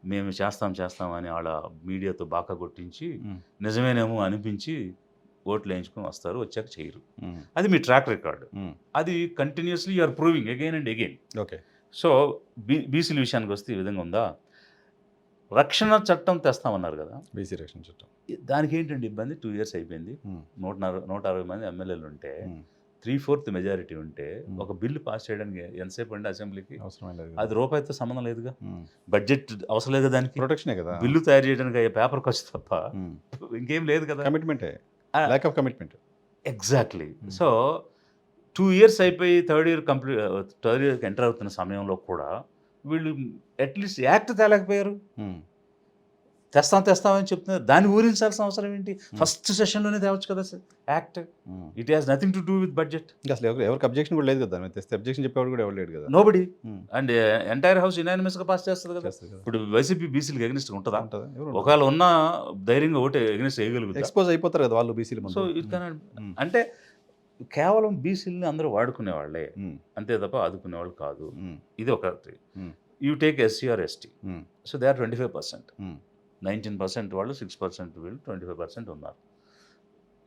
మేము చేస్తాం అని వాళ్ళ మీడియాతో బాకా కొట్టించి Hmm. నిజమేనేమో అనిపించి ఓట్లు వేయించుకొని వస్తారు, వచ్చాక చేయరు. Hmm. అది మీ ట్రాక్ రికార్డ్. Hmm. అది continuously you are proving again and again. Okay. So బీసీల విషయానికి వస్తే ఈ విధంగా ఉందా? రక్షణ చట్టం తెస్తామన్నారు కదా, బీసీ రక్షణ చట్టం. దానికి ఏంటండి ఇబ్బంది? 2 years అయిపోయింది. Hmm. 160 మంది ఎమ్మెల్యేలు ఉంటే Hmm. 3/4 మెజారిటీ ఉంటే Hmm. ఒక బిల్లు పాస్ చేయడానికి ఎంతసేపు అండి అసెంబ్లీకి? అవసరం లేదు. అది రూపాయితో సంబంధం లేదుగా. Hmm. బడ్జెట్ అవసరం లేదు దానికి. ప్రొటెక్షనే కదా. బిల్లు తయారు చేయడానికి అయ్యే పేపర్ ఖర్చు తప్ప Hmm. ఇంకేం లేదు కదా. కమిట్మెంటే. Ah. Lack of commitment. Exactly. Hmm. So 2 years అయిపోయి థర్డ్ ఇయర్కి ఎంటర్ అవుతున్న సమయంలో కూడా వీళ్ళు అట్లీస్ట్ యాక్ట్ తేలేకపోయారు. Hmm. తెస్తామని చెప్తున్నారు. దాన్ని ఊరించాల్సిన అవసరం ఏంటి? ఫస్ట్ సెషన్లోనే తేవచ్చు కదా act. Hmm. It has nothing to do with budget. ఇంకా అసలు ఎవరికి అబ్జెక్షన్ కూడా లేదు కదా. దాని మీద తెస్తే అబ్జెక్షన్ చెప్పేవాడు కూడా ఎవరు లేడు కదా. Nobody. Hmm. And entire house యునానిమస్గా పాస్ చేస్తుంది కదా. చేస్తారు కదా. ఇప్పుడు వైసీపీ బీసీలకు ఎగ్నిస్ట్గా ఉంటుందా? ఉంటుందా? ఎవరు ఒకవేళ ఉన్న ధైర్యంగా ఓటే ఎగ్నిస్ట్ వేయగలుగుతా. ఎక్స్పోజ్ అయిపోతారు కదా వాళ్ళు బీసీలు ముందు. సో ఇట్ కెన్ అంటే కేవలం బీసీలని అందరూ వాడుకునే వాళ్ళే, Hmm. అంతే తప్ప ఆదుకునేవాళ్ళు కాదు. Hmm. ఇది ఒకటి. Hmm. You take SC or ST. Hmm. So they are 25%. Hmm. 19% వాళ్ళు, 6% వీళ్ళు, 25% ఉన్నారు.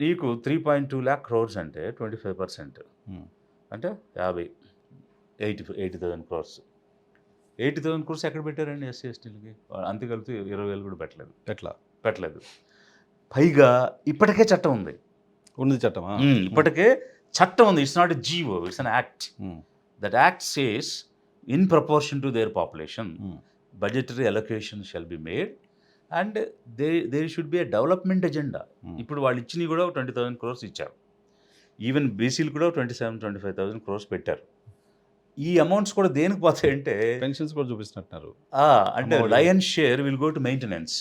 నీకు 3.2 lakh crores అంటే 25% Hmm. అంటే 80,000 crores. 80,000 crores ఎక్కడ పెట్టారండి ఎస్సీ ఎస్టీలకి? అంతే కలిపి 20,000 కూడా పెట్టలేదు. పైగా ఇప్పటికే చట్టం ఉంది. ఉన్నది చట్టమా? ఇప్పటికే చట్టం ఉంది. It's not a GO, it's an act. That act says in proportion to their population budgetary allocation shall be made and there should be a development agenda. ఇప్పుడు వాళ్ళు ఇచ్చినవి కూడా 20,000 crores ఇచ్చారు. ఈవెన్ బీసీలు కూడా 27-25,000 crores పెట్టారు. ఈ అమౌంట్స్ కూడా దేనికి పోతాయంటే పెన్షన్స్ కూడా చూపిస్తున్నారు. అంటే lion share will go to maintenance.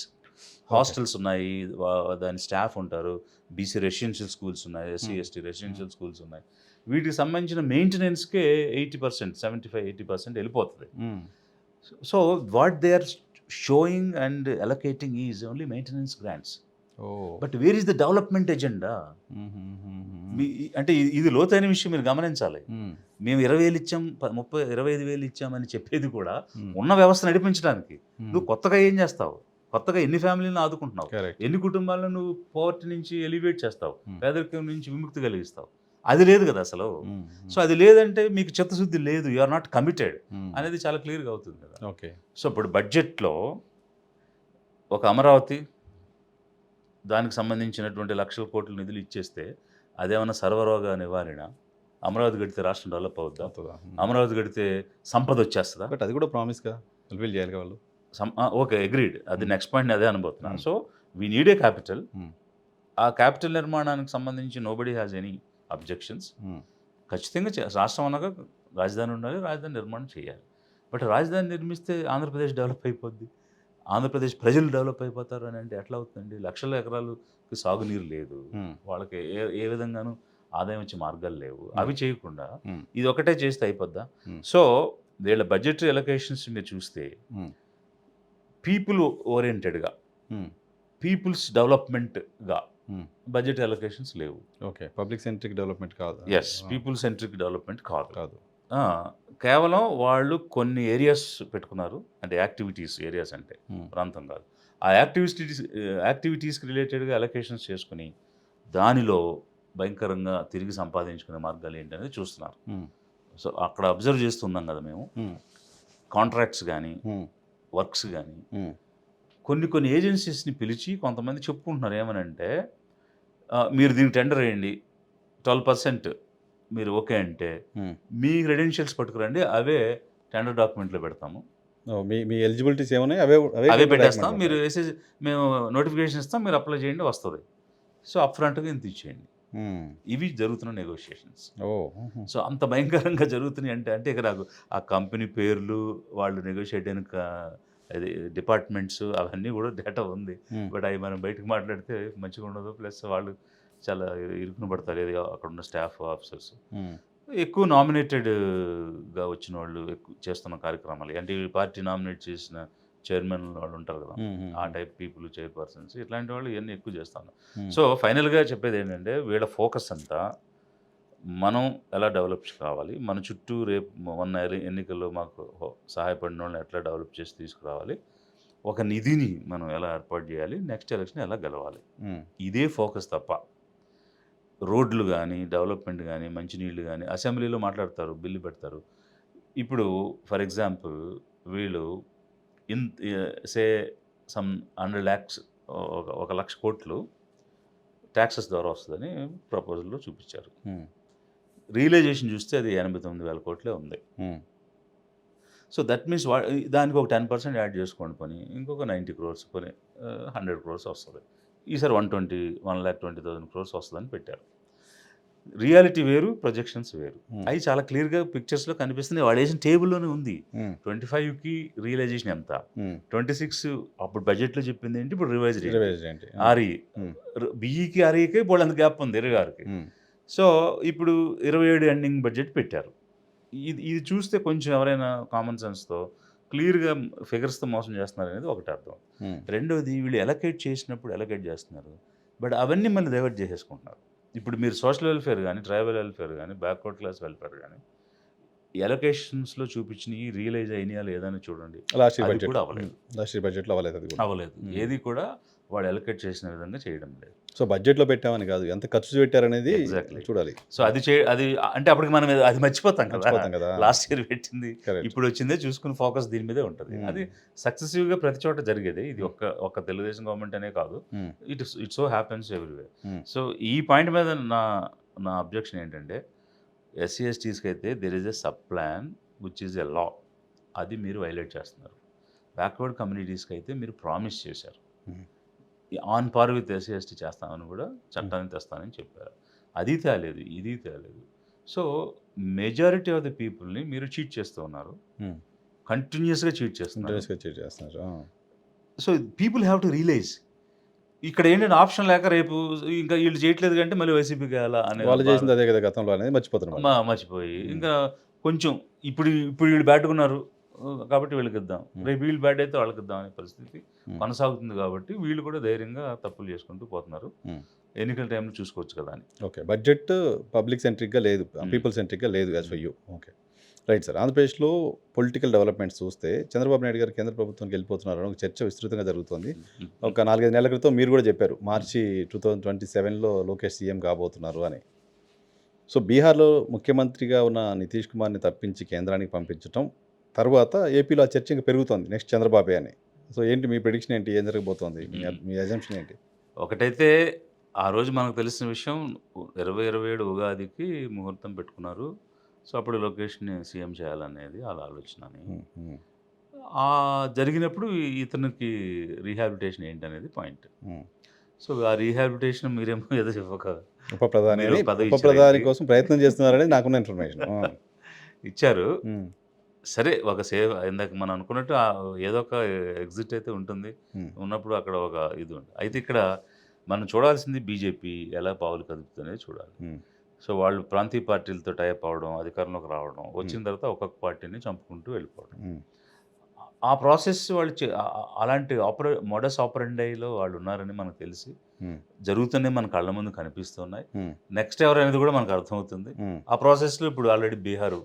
Hostels ఉన్నాయి, దాని స్టాఫ్ ఉంటారు, బీసీ రెసిడెన్షియల్ స్కూల్స్ ఉన్నాయి, ఎస్సీ ఎస్టీ రెసిడెన్షియల్ స్కూల్స్ ఉన్నాయి. వీటికి సంబంధించిన మెయింటెనెన్స్కే 80%, 75-80% వెళ్ళిపోతుంది. So what they are showing and allocating is only maintenance grants. But where is the development agenda? అంటే ఇది లోతైన విషయం, మీరు గమనించాలి. మేము 20,000 ఇచ్చాం, 25,000 ఇచ్చామని చెప్పేది కూడా ఉన్న వ్యవస్థ నడిపించడానికి. నువ్వు కొత్తగా ఏం చేస్తావు? కొత్తగా ఎన్ని ఫ్యామిలీలను ఆదుకుంటున్నావు? ఎన్ని కుటుంబాలను నువ్వు పోవర్టీ నుంచి ఎలివేట్ చేస్తావు? పేదరికం నుంచి విముక్తి కలిగిస్తావు? అది లేదు కదా అసలు. సో అది లేదంటే మీకు చిత్తశుద్ధి లేదు, యు ఆర్ నాట్ కమిటెడ్ అనేది చాలా క్లియర్గా అవుతుంది కదా. ఓకే. సో ఇప్పుడు బడ్జెట్లో ఒక అమరావతి, దానికి సంబంధించినటువంటి లక్షల కోట్ల నిధులు ఇచ్చేస్తే అదేమన్నా సర్వరోగ నివారణ? అమరావతి కడితే రాష్ట్రం డెవలప్ అవుతుందా? అమరావతి కడితే సంపద వచ్చేస్తుందా? బట్ అది కూడా ప్రామిస్గా ఫుల్ఫిల్ చేయాలి వాళ్ళు. Okay, agreed. అది నెక్స్ట్ పాయింట్ అదే అనుబోతున్నాను. So we need a capital. ఆ క్యాపిటల్ నిర్మాణానికి సంబంధించి నోబడీ హ్యాస్ ఎనీ అబ్జెక్షన్స్. ఖచ్చితంగా రాష్ట్రం అనగా రాజధాని ఉండాలి, రాజధాని నిర్మాణం చేయాలి. బట్ రాజధాని నిర్మిస్తే ఆంధ్రప్రదేశ్ డెవలప్ అయిపోద్ది, ఆంధ్రప్రదేశ్ ప్రజలు డెవలప్ అయిపోతారు అని అంటే ఎట్లా అవుతుందండి? లక్షల ఎకరాలకి సాగునీరు లేదు, వాళ్ళకి ఏ విధంగానూ ఆదాయం వచ్చే మార్గాలు లేవు. అవి చేయకుండా ఇది ఒకటే చేస్తే అయిపోద్దా? సో వీళ్ళ బడ్జెటరీ అలొకేషన్స్ మీరు చూస్తే పీపుల్ ఓరియంటెడ్గా, పీపుల్స్ డెవలప్మెంట్గా బడ్జెట్ అలొకేషన్స్ లేవు. ఓకే. పబ్లిక్ సెంట్రిక్ డెవలప్మెంట్ కాదు. ఎస్, పీపుల్ సెంట్రిక్ డెవలప్మెంట్ కాదు. కాదు. ఆ, కేవలం వాళ్ళు కొన్ని ఏరియాస్ పెట్టుకున్నారు, అంటే యాక్టివిటీస్ ఏరియాస్ అంటే ప్రాంతం కాదు. ఆ యాక్టివిటీస్కి రిలేటెడ్గా అలొకేషన్స్ చేసుకుని దానిలో భయంకరంగా తిరిగి సంపాదించుకునే మార్గాలు ఏంటనేది చూస్తున్నారు. సో అక్కడ అబ్జర్వ్ చేస్తున్నాం కదా మేము. కాంట్రాక్ట్స్ కానీ వర్క్స్ కానీ కొన్ని ఏజెన్సీస్ని పిలిచి కొంతమంది చెప్పుకుంటున్నారు ఏమనంటే, మీరు దీనికి టెండర్ వేయండి, 12% మీరు ఓకే అంటే మీ క్రెడెన్షియల్స్ పట్టుకురండి, అవే టెండర్ డాక్యుమెంట్లో పెడతాము, మీ మీ ఎలిజిబిలిటీస్ ఏమున్నాయి అవే అవే పెట్టేస్తాం, మీరు వేసేసి మేము నోటిఫికేషన్ ఇస్తాం, మీరు అప్లై చేయండి వస్తుంది. సో అప్ ఫ్రంట్గా ఇంత ఇచ్చేయండి. ఇవి జరుగుతున్న నెగోషియేషన్స్. సో అంత భయంకరంగా జరుగుతున్నాయి అంటే ఇక నాకు ఆ కంపెనీ పేర్లు, వాళ్ళు నెగోషియేట్ అయిన అది డిపార్ట్మెంట్స్ అవన్నీ కూడా డేటా ఉంది. బట్ అవి మనం బయటకు మాట్లాడితే మంచిగా ఉండదు. ప్లస్ వాళ్ళు చాలా ఇరుకున పడతారు, ఏది అక్కడ ఉన్న స్టాఫ్ ఆఫీసర్స్. ఎక్కువ నామినేటెడ్గా వచ్చిన వాళ్ళు ఎక్కువ చేస్తున్న కార్యక్రమాలు, అంటే ఈ పార్టీ నామినేట్ చేసిన చైర్మన్ వాళ్ళు ఉంటారు కదా, ఆ టైప్ పీపుల్, చైర్పర్సన్స్, ఇట్లాంటి వాళ్ళు ఇవన్నీ ఎక్కువ చేస్తాను. సో ఫైనల్గా చెప్పేది ఏంటంటే, వీళ్ళ ఫోకస్ అంతా మనం ఎలా డెవలప్ కావాలి, మన చుట్టూ రేపు మొన్న ఎన్నికల్లో మాకు సహాయపడిన వాళ్ళని ఎట్లా డెవలప్ చేసి తీసుకురావాలి, ఒక నిధిని మనం ఎలా ఏర్పాటు చేయాలి, నెక్స్ట్ ఎలక్షన్ ఎలా గెలవాలి, ఇదే ఫోకస్ తప్ప రోడ్లు కానీ, డెవలప్మెంట్ కానీ, మంచినీళ్ళు కానీ అసెంబ్లీలో మాట్లాడతారు, బిల్లు పెడతారు. ఇప్పుడు ఫర్ ఎగ్జాంపుల్ వీళ్ళు సే సమ్ 100 lakhs, 1,00,000 కోట్లు ట్యాక్సెస్ ద్వారా వస్తుందని ప్రపోజల్లో చూపించారు. రియలైజేషన్ చూస్తే అది 89,000 కోట్లే ఉంది. సో దట్ మీన్స్ దానికి ఒక 10% యాడ్ చేసుకోండి, పని ఇంకొక 90 crores, పని 100 crores వస్తుంది. ఈసారి 1,20,000 crores వస్తుందని పెట్టారు. రియాలిటీ వేరు, ప్రొజెక్షన్స్ వేరు. అవి చాలా క్లియర్గా పిక్చర్స్లో కనిపిస్తుంది. వాడు వేసిన టేబుల్లోనే ఉంది. 25కి రియలైజేషన్ ఎంత, 26 అప్పుడు బడ్జెట్లో చెప్పింది ఏంటి, ఇప్పుడు రివైజ్ ఏంటి, ఆర్ఈ బిఈకి ఆర్ఈకి ఇప్పుడు అంత గ్యాప్ ఉంది 26కి. సో ఇప్పుడు 27 ఎండింగ్ బడ్జెట్ పెట్టారు. ఇది చూస్తే కొంచెం ఎవరైనా కామన్ సెన్స్తో క్లియర్గా ఫిగర్స్తో మోసం చేస్తున్నారు అనేది ఒకటి అర్థం. రెండోది, వీళ్ళు ఎలకేట్ చేసినప్పుడు ఎలకేట్ చేస్తున్నారు, బట్ అవన్నీ మళ్ళీ డైవర్ట్ చేసేసుకుంటున్నారు. ఇప్పుడు మీరు సోషల్ వెల్ఫేర్ కానీ, ట్రైబల్ వెల్ఫేర్ కానీ, బ్యాక్వర్డ్ క్లాస్ వెల్ఫేర్ కానీ ఎలొకేషన్స్లో చూపించినవి రియలైజ్ అయినాయా లేదని చూడండి. లాస్ట్ అది కూడా అవ్వలేదు. బడ్జెట్లో అవ్వలేదు. ఏది కూడా వాడు ఎలొకేట్ చేసిన విధంగా చేయడం లేదు. సో బడ్జెట్లో పెట్టామని కాదు, ఎంత ఖర్చు పెట్టారనేది చూడాలి. సో అది అంటే అప్పటికి మనం అది మర్చిపోతాం కదా, లాస్ట్ ఇయర్ పెట్టింది ఇప్పుడు వచ్చిందే చూసుకుని ఫోకస్ దీని మీదే ఉంటుంది. అది సక్సెసివ్గా ప్రతి చోట జరిగేది. ఇది ఒక్క తెలుగుదేశం గవర్నమెంట్ అనే కాదు, it so happens everywhere. So ఈ పాయింట్ మీద నా అబ్జెక్షన్ ఏంటంటే, ఎస్సీ ఎస్టీస్కి అయితే there is a sub plan which is a law, అది మీరు వైలేట్ చేస్తున్నారు. బ్యాక్వర్డ్ కమ్యూనిటీస్కి అయితే మీరు ప్రామిస్ చేశారు, on par with SC ST చేస్తామని కూడా చట్టాన్ని తెస్తానని చెప్పారు. అది తేలేదు, ఇది తేలేదు. సో మెజారిటీ ఆఫ్ ది పీపుల్ని మీరు చీట్ చేస్తూ ఉన్నారు, కంటిన్యూస్గా చీట్ చేస్తున్నారు. So people have to realise, ఇక్కడ ఏంటంటే ఆప్షన్ లేక రేపు ఇంకా వీళ్ళు చేయట్లేదు అంటే మళ్ళీ వైసీపీకి వెళ్ళా అనే వాళ్ళు చేసింది అదే కదా గతంలో అనేది మర్చిపోయి ఇంకా కొంచెం ఇప్పుడు వీళ్ళు బ్యాటుకున్నారు కాబట్టి వీళ్ళకి ఇద్దాం, రేపు వీళ్ళు బ్యాడ్ అయితే వాళ్ళకి ఇద్దాం అనే పరిస్థితి కొనసాగుతుంది. కాబట్టి వీళ్ళు కూడా ధైర్యంగా తప్పులు చేసుకుంటూ పోతున్నారు. ఎన్నికల టైంలో చూసుకోవచ్చు కదా అని. ఓకే, బడ్జెట్ పబ్లిక్ సెంట్రిక్గా లేదు, పీపుల్ సెంట్రిక్గా లేదు as for you. Okay, right sir. ఆంధ్రప్రదేశ్లో పొలిటికల్ డెవలప్మెంట్స్ చూస్తే చంద్రబాబు నాయుడు గారు కేంద్ర ప్రభుత్వానికి వెళ్ళిపోతున్నారు అని ఒక చర్చ విస్తృతంగా జరుగుతుంది. ఒక 4-5 నెలల క్రితం మీరు కూడా చెప్పారు, మార్చి 2027లో లోకేష్ సీఎం కాబోతున్నారు అని. సో బీహార్లో ముఖ్యమంత్రిగా ఉన్న నితీష్ కుమార్ని తప్పించి కేంద్రానికి పంపించడం తర్వాత ఏపీలో ఆ చర్చ ఇంకా పెరుగుతోంది, నెక్స్ట్ చంద్రబాబే అని. సో ఏంటి మీ ప్రెడిక్షన్ ఏంటి, ఏం జరగబోతోంది, మీ అజంప్షన్ ఏంటి? ఒకటైతే ఆ రోజు మనకు తెలిసిన విషయం, 2027 ఉగాదికి ముహూర్తం పెట్టుకున్నారు. సో అప్పుడు లోకేష్ని సీఎం చేయాలనేది వాళ్ళ ఆలోచన. జరిగినప్పుడు ఇతనికి రీహాబిలిటేషన్ ఏంటి అనేది పాయింట్. సో ఆ రీహాబిలిటేషన్ మీరేమో ఏదో ఉప ప్రధాని కోసం ప్రయత్నం చేస్తున్నారనేది నాకున్న ఇన్ఫర్మేషన్. ఇచ్చారు. సరే, ఒక సేవ ఇందాక మనం అనుకున్నట్టు ఏదో ఒక ఎగ్జిట్ అయితే ఉంటుంది, ఉన్నప్పుడు అక్కడ ఒక ఇది ఉంది. అయితే ఇక్కడ మనం చూడాల్సింది బీజేపీ ఎలా పావులు కదుపుతుందనేది చూడాలి. సో వాళ్ళు ప్రాంతీయ పార్టీలతో టైప్ అవ్వడం, అధికారంలోకి రావడం, వచ్చిన తర్వాత ఒక్కొక్క పార్టీని చంపుకుంటూ వెళ్ళిపోవడం, ఆ ప్రాసెస్ వాళ్ళు అలాంటి మోడస్ ఆపరెండైలో వాళ్ళు ఉన్నారని మనకు తెలిసి జరుగుతూనే మన కళ్ళ ముందు కనిపిస్తున్నాయి. Hmm. నెక్స్ట్ ఎవరు అనేది కూడా మనకు అర్థమవుతుంది. Hmm. ఆ ప్రాసెస్లో ఇప్పుడు ఆల్రెడీ బీహార్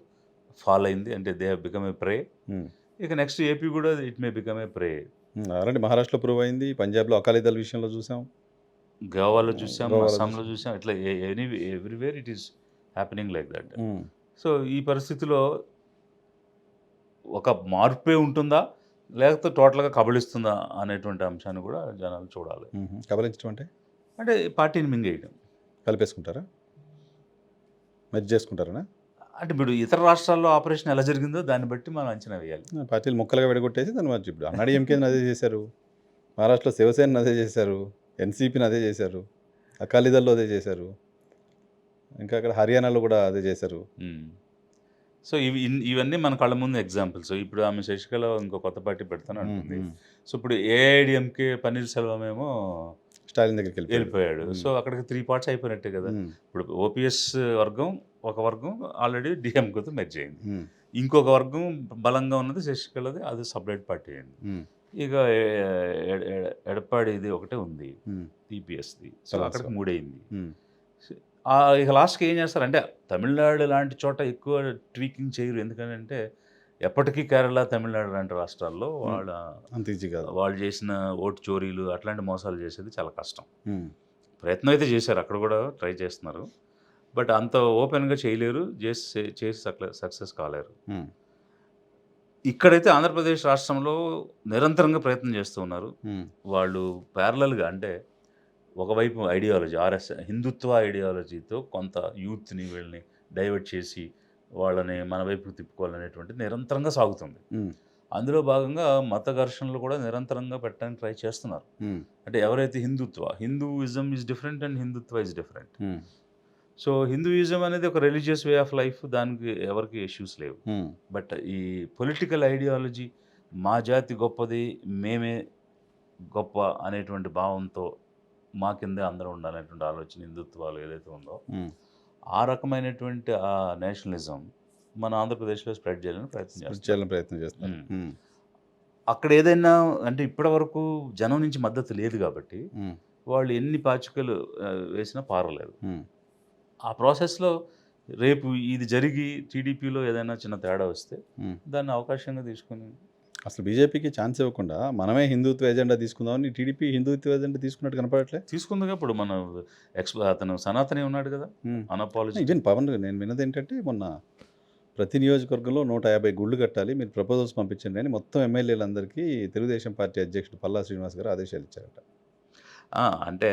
ఫాల్ అయింది, అంటే they have become a pray. Hmm. ఇక నెక్స్ట్ ఏపీ కూడా ఇట్ మే బికమ్ ఏ ప్రే. అలాంటి మహారాష్ట్రలో ప్రూవ్ అయింది, పంజాబ్లో అకాలీదళ విషయంలో చూసాం, గోవాలో చూసాం, గోవాలో అస్సాంలో చూసాం. చూసాం, ఇట్లా everywhere it is happening like that. Hmm. So ఈ పరిస్థితిలో ఒక మార్పే ఉంటుందా, లేకపోతే టోటల్గా కబళిస్తుందా అనేటువంటి అంశాన్ని కూడా జనాలు చూడాలి. కబలించడం అంటే అంటే పార్టీని మింగేయడం. కలిపేసుకుంటారా, మెర్జ్ చేసుకుంటారా? అంటే ఇప్పుడు ఇతర రాష్ట్రాల్లో ఆపరేషన్ ఎలా జరిగిందో దాన్ని బట్టి మనం అంచనా వేయాలి. పార్టీలు ముక్కలుగా విడగొట్టేసి దాన్ని మార్చి ఇప్పుడు అన్నాడీఎంకేని అదే చేశారు, మహారాష్ట్రలో శివసేనని అదే చేశారు, ఎన్సీపీని అదే చేశారు, అకాలీదల్లో అదే చేశారు, ఇంకా అక్కడ హర్యానాలో కూడా అదే చేశారు. సో ఇవన్నీ మన కళ్ళ ముందు ఎగ్జాంపుల్స్. ఇప్పుడు ఆమె శశికళ ఇంకో కొత్త పార్టీ పెడతాను అంటుంది. సో ఇప్పుడు ఏఐడిఎంకే పన్నీర్ సెల్వం ఏమో స్టాలిన్ దగ్గరికి వెళ్ళిపోయాడు. సో అక్కడికి 3 పార్ట్స్ అయిపోయినట్టే కదా. ఇప్పుడు ఓపీఎస్ వర్గం ఒక వర్గం ఆల్రెడీ డిఎంకేతో మెర్జ్ అయింది. ఇంకొక వర్గం బలంగా ఉన్నది శశికళది, అది సపరేట్ పార్టీ అయింది. ఇక ఎడప్పాడిది ఒకటే ఉంది, టీపీఎస్ది. సో అక్కడికి 3 అయింది. ఇక లాస్ట్కి ఏం చేస్తారంటే తమిళనాడు లాంటి చోట ఎక్కువ ట్వీకింగ్ చేయరు, ఎందుకంటే ఎప్పటికీ కేరళ, తమిళనాడు లాంటి రాష్ట్రాల్లో వాళ్ళు చేసిన ఓటు చోరీలు అట్లాంటి మోసాలు చేసేది చాలా కష్టం. ప్రయత్నం అయితే చేశారు, అక్కడ కూడా ట్రై చేస్తున్నారు, బట్ అంత ఓపెన్గా చేయలేరు, చేసి సక్సెస్ కాలేరు. ఇక్కడైతే ఆంధ్రప్రదేశ్ రాష్ట్రంలో నిరంతరంగా ప్రయత్నం చేస్తూ ఉన్నారు. వాళ్ళు ప్యారలల్గా, అంటే ఒకవైపు ఐడియాలజీ హిందుత్వ ఐడియాలజీతో కొంత యూత్ని వీళ్ళని డైవర్ట్ చేసి వాళ్ళని మన వైపుకు తిప్పుకోవాలనేటువంటిది నిరంతరంగా సాగుతుంది. అందులో భాగంగా మత ఘర్షణలు కూడా నిరంతరంగా పెట్టడానికి ట్రై చేస్తున్నారు. అంటే ఎవరైతే Hinduism is different and Hindutva is different. So Hinduism అనేది ఒక రిలీజియస్ వే ఆఫ్ లైఫ్, దానికి ఎవరికి ఇష్యూస్ లేవు. బట్ ఈ పొలిటికల్ ఐడియాలజీ, మా జాతి గొప్పది, మేమే గొప్ప అనేటువంటి భావంతో మా కిందే అందరూ ఉండాలనేటువంటి ఆలోచన హిందుత్వాలు ఏదైతే ఉందో, ఆ రకమైనటువంటి ఆ నేషనలిజం మన ఆంధ్రప్రదేశ్లో స్ప్రెడ్ చేయాలని ప్రయత్నం చేస్తారు. అక్కడ ఏదైనా అంటే ఇప్పటి వరకు జనం నుంచి మద్దతు లేదు కాబట్టి వాళ్ళు ఎన్ని పాచికలు వేసినా పారలేదు. ఆ ప్రాసెస్లో రేపు ఇది జరిగి టీడీపీలో ఏదైనా చిన్న తేడా వస్తే దాన్ని అవకాశంగా తీసుకుని, అసలు బీజేపీకి ఛాన్స్ ఇవ్వకుండా మనమే హిందుత్వ ఎజెండా తీసుకుందామని టీడీపీ హిందుత్వ ఎజెండా తీసుకున్నట్టు కనపడట్లేదు. తీసుకుందిగా ఇప్పుడు మన అతను సనాతనే ఉన్నాడు కదా, అనాపాలజీ. ఈవెన్ పవన్, నేను విన్నది ఏంటంటే మొన్న ప్రతి నియోజకవర్గంలో 150 గుళ్ళు కట్టాలి, మీరు ప్రపోజల్స్ పంపించండి అని మొత్తం ఎమ్మెల్యేలందరికీ తెలుగుదేశం పార్టీ అధ్యక్షుడు పల్లా శ్రీనివాస్ గారు ఆదేశాలు ఇచ్చారట. అంటే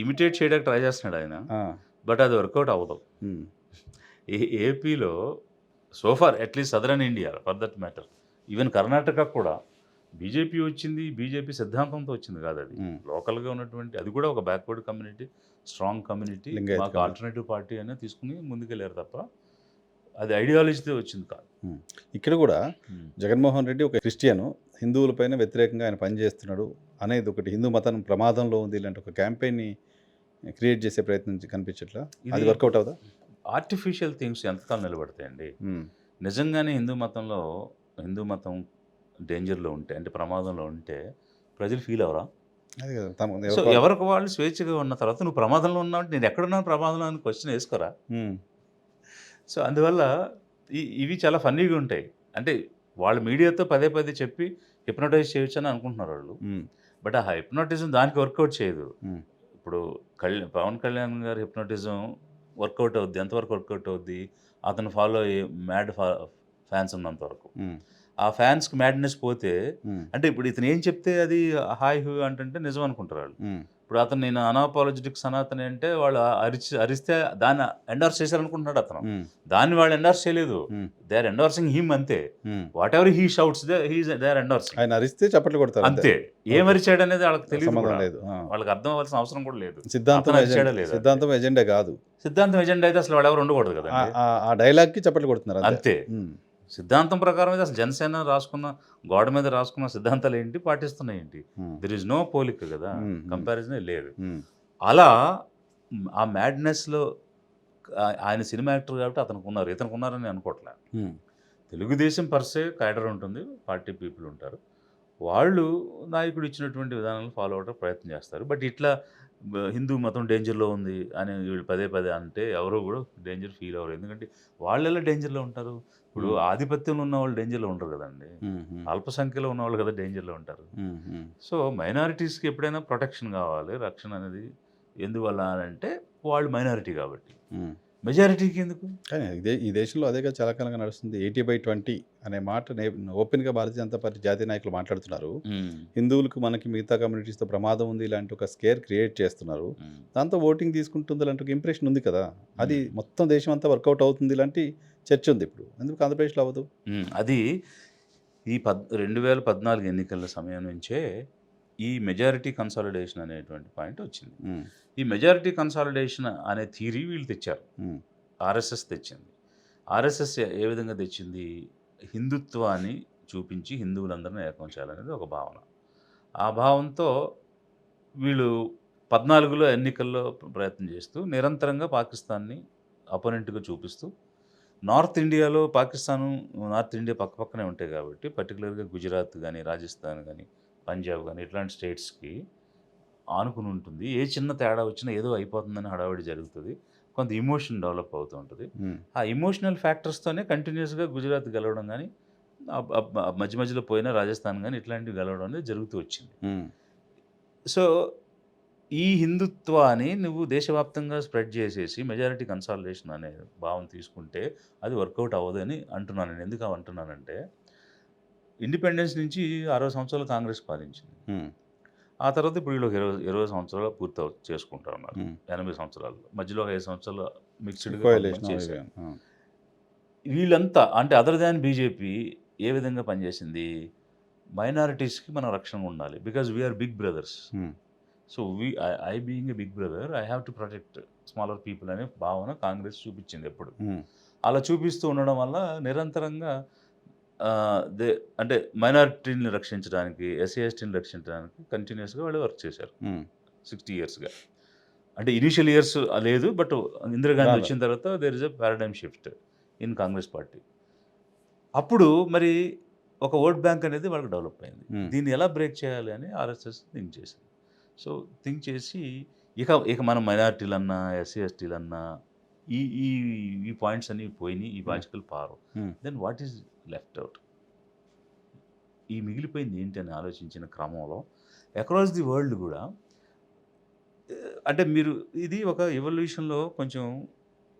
ఇమిటేట్ చేయడానికి ట్రై చేస్తున్నాడు ఆయన, బట్ అది వర్కౌట్ అవ్వదు. ఏపీలో so far at least southern India for that matter, even Karnataka కూడా బీజేపీ వచ్చింది, బీజేపీ సిద్ధాంతంతో వచ్చింది కాదు, అది లోకల్గా ఉన్నటువంటి, అది కూడా ఒక బ్యాక్వర్డ్ కమ్యూనిటీ, స్ట్రాంగ్ కమ్యూనిటీ, మాకు ఆల్టర్నేటివ్ పార్టీ అనేది తీసుకుని ముందుకెళ్ళారు తప్ప అది ఐడియాలజీతో వచ్చింది కాదు. ఇక్కడ కూడా జగన్మోహన్ రెడ్డి ఒక క్రిస్టియను, హిందువులపైన వ్యతిరేకంగా ఆయన పనిచేస్తున్నాడు అనేది ఒకటి, హిందూ మతం ప్రమాదంలో ఉంది ఇలాంటి ఒక క్యాంపెయిన్ని క్రియేట్ చేసే ప్రయత్నం కనిపించట్లా, అది వర్కౌట్ అవుదా? ఆర్టిఫిషియల్ థింగ్స్ ఎంతకాలం నిలబడతాయండి? నిజంగానే హిందూ మతం డేంజర్లో ఉంటే, అంటే ప్రమాదంలో ఉంటే ప్రజలు ఫీల్ అవరా? సో ఎవరికి వాళ్ళు స్వేచ్ఛగా ఉన్న తర్వాత నువ్వు ప్రమాదంలో ఉన్నావు, నేను ఎక్కడున్నాను ప్రమాదంలో అని క్వశ్చన్ వేసుకోరా? సో అందువల్ల ఇవి చాలా ఫన్నీగా ఉంటాయి. అంటే వాళ్ళు మీడియాతో పదే చెప్పి హిప్నటైజ్ చేయొచ్చు అని అనుకుంటున్నారు వాళ్ళు, బట్ ఆ హిప్నటిజం దానికి వర్కౌట్ చేయదు. ఇప్పుడు పవన్ కళ్యాణ్ గారి హిప్నటిజం వర్కౌట్ అవుద్ది, ఎంతవరకు వర్కౌట్ అవుద్ది? అతను ఫాలో అయ్యే ఫ్యాన్స్ ఉన్నంత వరకు. ఆ ఫ్యాన్స్కి మ్యాడ్నెస్ పోతే, అంటే ఇప్పుడు ఇతను ఏం చెప్తే అది హాయ్ హూ అంటే నిజం అనుకుంటారు వాళ్ళు. ఇప్పుడు అతను నేను అనాపాలజెటిక్ సనాతని అంటే వాళ్ళు అరిస్తే దాన్ని ఎండార్స్ చేశారనుకుంటున్నాడు అతను, దాన్ని వాళ్ళు ఎండార్స్ చేయలేదు, దే ఆర్ ఎండార్సింగ్ హిమ్ అంతే. Whatever he shouts they are endorsing. ఆయన అరిస్తే చప్పట్లు కొడతారు అంతే. ఏం అరిచాడు అనేది వాళ్ళకి తెలియదు, వాళ్ళకి అర్థం అవ్వాల్సిన అవసరం కూడా లేదు. సిద్ధాంతం ఎజెండా కాదు, సిద్ధాంతం ఎజెండా అయితే అసలు వాళ్ళు ఎవరు ఉండకూడదు కదా, ఆ డైలాగ్కి చప్పట్లు కొడుతున్నారు అంతే. సిద్ధాంతం ప్రకారం అయితే అసలు జనసేన రాసుకున్న గోడ మీద రాసుకున్న సిద్ధాంతాలు ఏంటి, పాటిస్తున్నాయి ఏంటి? దెర్ ఈజ్ నో పోలిక కదా, కంపారిజనే లేదు. అలా ఆ మ్యాడ్నెస్లో ఆయన సినిమా యాక్టర్ కాబట్టి అతనికి ఉన్నారని అనుకోవట్లే. తెలుగుదేశం పర్సే క్యాడర్ ఉంటుంది, పార్టీ పీపుల్ ఉంటారు. వాళ్ళు నాయకుడు ఇచ్చినటువంటి విధానాలను ఫాలో అవ్వడానికి ప్రయత్నం చేస్తారు. బట్ ఇట్లా హిందూ మతం డేంజర్‌లో ఉంది అని వీళ్ళు పదే పదే అంటే ఎవరు కూడా డేంజర్ ఫీల్ అవ్వరు. ఎందుకంటే వాళ్ళెలా డేంజర్‌లో ఉంటారు? ఇప్పుడు హ్మ్. ఆధిపత్యంలో ఉన్నవాళ్ళు డేంజర్‌లో ఉండరు కదండీ! హ్మ్. అల్పసంఖ్యలో ఉన్నవాళ్ళు కదా డేంజర్‌లో ఉంటారు. హ్మ్. సో, మైనారిటీస్‌కి ఎప్పుడైనా ప్రొటెక్షన్ కావాలి. రక్షణ అనేది ఎందువల్ల అనంటే వాళ్ళు మైనారిటీ కాబట్టి. హ్మ్. మెజారిటీకి ఎందుకు? కానీ ఈ దేశంలో అదేగా చాలా కాలంగా నడుస్తుంది. 80/20 అనే మాట ఓపెన్‌గా భారతీయ జనతా పార్టీ జాతీయ నాయకులు మాట్లాడుతున్నారు. హ్మ్. హిందువులకు మనకి మిగతా కమ్యూనిటీస్‌తో ప్రమాదం ఉంది. ఇలాంటి ఒక స్కేర్ క్రియేట్ చేస్తున్నారు. హ్మ్. దాంతో ఓటింగ్ తీసుకుంటుంది ఇలాంటి ఒక ఇంప్రెషన్ ఉంది కదా! అది హ్మ్. మొత్తం దేశం అంతా వర్కౌట్ అవుతుంది ఇలాంటి చర్చ ఉంది ఇప్పుడు. ఎందుకు ఆంధ్రప్రదేశ్‌లో అవ్వదు? అది ఈ 2014 ఎన్నికల సమయం నుంచే ఈ మెజారిటీ కన్సాలిడేషన్ అనేటువంటి పాయింట్ వచ్చింది. హ్మ్. ఈ మెజారిటీ కన్సాలిడేషన్ అనే థియరీ వీళ్ళు తెచ్చారు. హ్మ్. ఆర్ఎస్ఎస్ తెచ్చింది. ఆర్ఎస్ఎస్ ఏ విధంగా తెచ్చింది? హిందుత్వాన్ని చూపించి హిందువులందరిని ఏకం చేయాలనేది ఒక భావన. ఆ భావంతో వీళ్ళు 14లో ఎన్నికల్లో ప్రయత్నం చేస్తూ నిరంతరంగా పాకిస్తాన్‌ని అపోనెంట్‌గా చూపిస్తూ నార్త్ ఇండియాలో పాకిస్తాను, నార్త్ ఇండియా పక్కపక్కనే ఉంటాయి కాబట్టి పర్టిక్యులర్‌గా గుజరాత్ గాని, రాజస్థాన్ గాని, పంజాబ్ గాని ఇట్లాంటి స్టేట్స్‌కి ఆనుకుని ఉంటుంది. ఏ చిన్న తేడా వచ్చినా ఏదో అయిపోతుందని హడావిడి జరుగుతది. కొంత ఎమోషన్ డెవలప్ అవుతూ ఉంటది. హ్మ్. ఆ ఎమోషనల్ ఫ్యాక్టర్స్‌తోనే కంటిన్యూయస్‌గా గుజరాత్ గెలవడం గాని, మధ్య మధ్యలో పోయిన రాజస్థాన్ గాని ఇట్లాంటివి గెలవడం అనేది జరుగుతూ వచ్చింది. హ్మ్. సో, ఈ హిందుత్వాన్ని నువ్వు దేశవ్యాప్తంగా స్ప్రెడ్ చేసేసి మెజారిటీ కన్సాలిడేషన్ అనే భావం తీసుకుంటే అది వర్కౌట్ అవ్వదని అంటున్నాను నేను. ఎందుకు అంటున్నానంటే, ఇండిపెండెన్స్ నుంచి 60 సంవత్సరాలు కాంగ్రెస్ పాలించింది. హ్మ్. ఆ తర్వాత ఇప్పుడు వీళ్ళు ఒక 20 సంవత్సరాలు చేసుకుంటా ఉన్నారు. హ్మ్. 80 సంవత్సరాలు. మధ్యలో ఒక 5 సంవత్సరాలు మిక్స్‌డ్‌గా కొంతమంది కోయలేషన్ అవి చేశారు. ఆ! వీళ్ళంతా అంటే అదర్ థాన్ బీజేపీ ఏ విధంగా పనిచేసింది? మైనారిటీస్‌కి మనం రక్షణగా ఉండాలి. Because we are big brothers. Hmm. So, I being a big brother I have to protect smaller people అనే భావన కాంగ్రెస్ చూపించింది ఎప్పుడు. హ్మ్. అలా చూపిస్తూ ఉండడం వల్ల నిరంతరంగా దే అంటే మైనారిటీని రక్షించడానికి, ఎస్సీ, ఎస్టీని రక్షించడానికి కంటిన్యూయస్‌గా వాళ్ళు వర్క్ చేశారు. హ్మ్. 60 ఇయర్స్‌గా. అంటే ఇనీషియల్ ఇయర్స్ లేదు. బట్ ఇందిరాగాంధీ రాలే. వచ్చిన తర్వాత there is a paradigm shift in Congress party. అప్పుడు మరి ఒక ఓట్ బ్యాంక్ అనేది వాళ్ళకి డెవలప్ అయింది. హ్మ్. దీన్ని ఎలా బ్రేక్ చేయాలి అని ఆర్ఎస్ఎస్ థింక్ చేసింది. సో, థింక్ చేసి ఇక ఇక మనం మైనారిటీలన్నా, ఎస్సీ, ఎస్టీలన్నా ఈ ఈ ఈ పాయింట్స్ అన్నీ పోయినియి. ఈ హ్మ్. బాధ్యతలు పారు. Hmm. Then what is left out? ఈ మిగిలిపోయింది ఏంటి అని ఆలోచించిన క్రమంలో అక్రాస్ ది వరల్డ్ గూడా అంటే మీరు ఇది ఒక ఎవల్యూషన్‌లో కొంచెం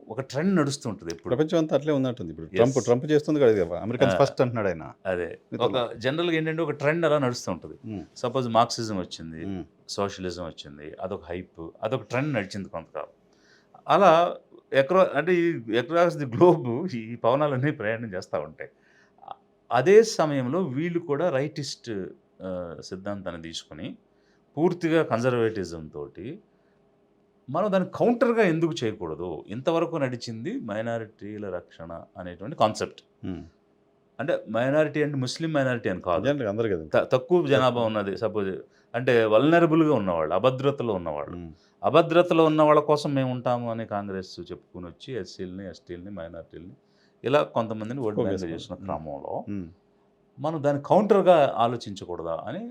ఒక ట్రెండ్ నడుస్తూ ఉంటది ఎప్పుడు. ప్రపంచం అంతా అట్లే ఉన్నట్టుంది ఇప్పుడు. యెస్. ట్రంప్ చేస్తుంది కదా! ఇది అమెరికన్స్ ఆ! ఫస్ట్ అంటున్నాడాయన. అదే. ఒక మిగతాలో జనరల్‌గా ఏంటంటే ఒక ట్రెండ్ అలా నడుస్తూ ఉంటది. హ్మ్. సపోజ్ మార్క్సిజం వచ్చింది. హ్మ్. సోషలిజం వచ్చింది. అదొక హైప్. అదొక ట్రెండ్ నడిచింది కొంతకాలం. అలా అంటే ఈ అక్రాస్ ది గ్లోబ్ ఈ పవనాలన్నీ ప్రయాణం చేస్తా ఉంటాయి. అ అదే సమయంలో వీళ్ళు కూడా రైటిస్ట్ సిద్ధాంతాన్ని తీసుకొని పూర్తిగా కన్జర్వేటిజం తోటి మనం దాన్ని కౌంటర్‌గా ఎందుకు చేయకూడదు? ఇంతవరకు నడిచింది మైనారిటీల రక్షణ అనేటువంటి కాన్సెప్ట్. హ్మ్. అంటే మైనారిటీ అంటే ముస్లిం మైనారిటీ అని కాదు. జనరల్‌గా అందరు కదా! తక్కువ జనాభా తక్కువ. ఉన్నది సపోజ్ అంటే వల్నరబుల్‌గా ఉన్నవాళ్ళు, అభద్రతలో ఉన్నవాళ్ళు. హ్మ్. అభద్రతలో ఉన్న వాళ్ళ కోసం మేముంటాము అని కాంగ్రెస్ చెప్పుకొనొచ్చి ఎస్సీలని, ఎస్టీలని, మైనారిటీలని ఇలా కొంతమందిని ఓట్ బ్యాంక్‌గా పోగేసుకున్నారు. చేసుకున్న హ్మ్. క్రమంలో హ్మ్. మనం దాన్ని కౌంటర్‌గా ఆలోచించకూడదా అని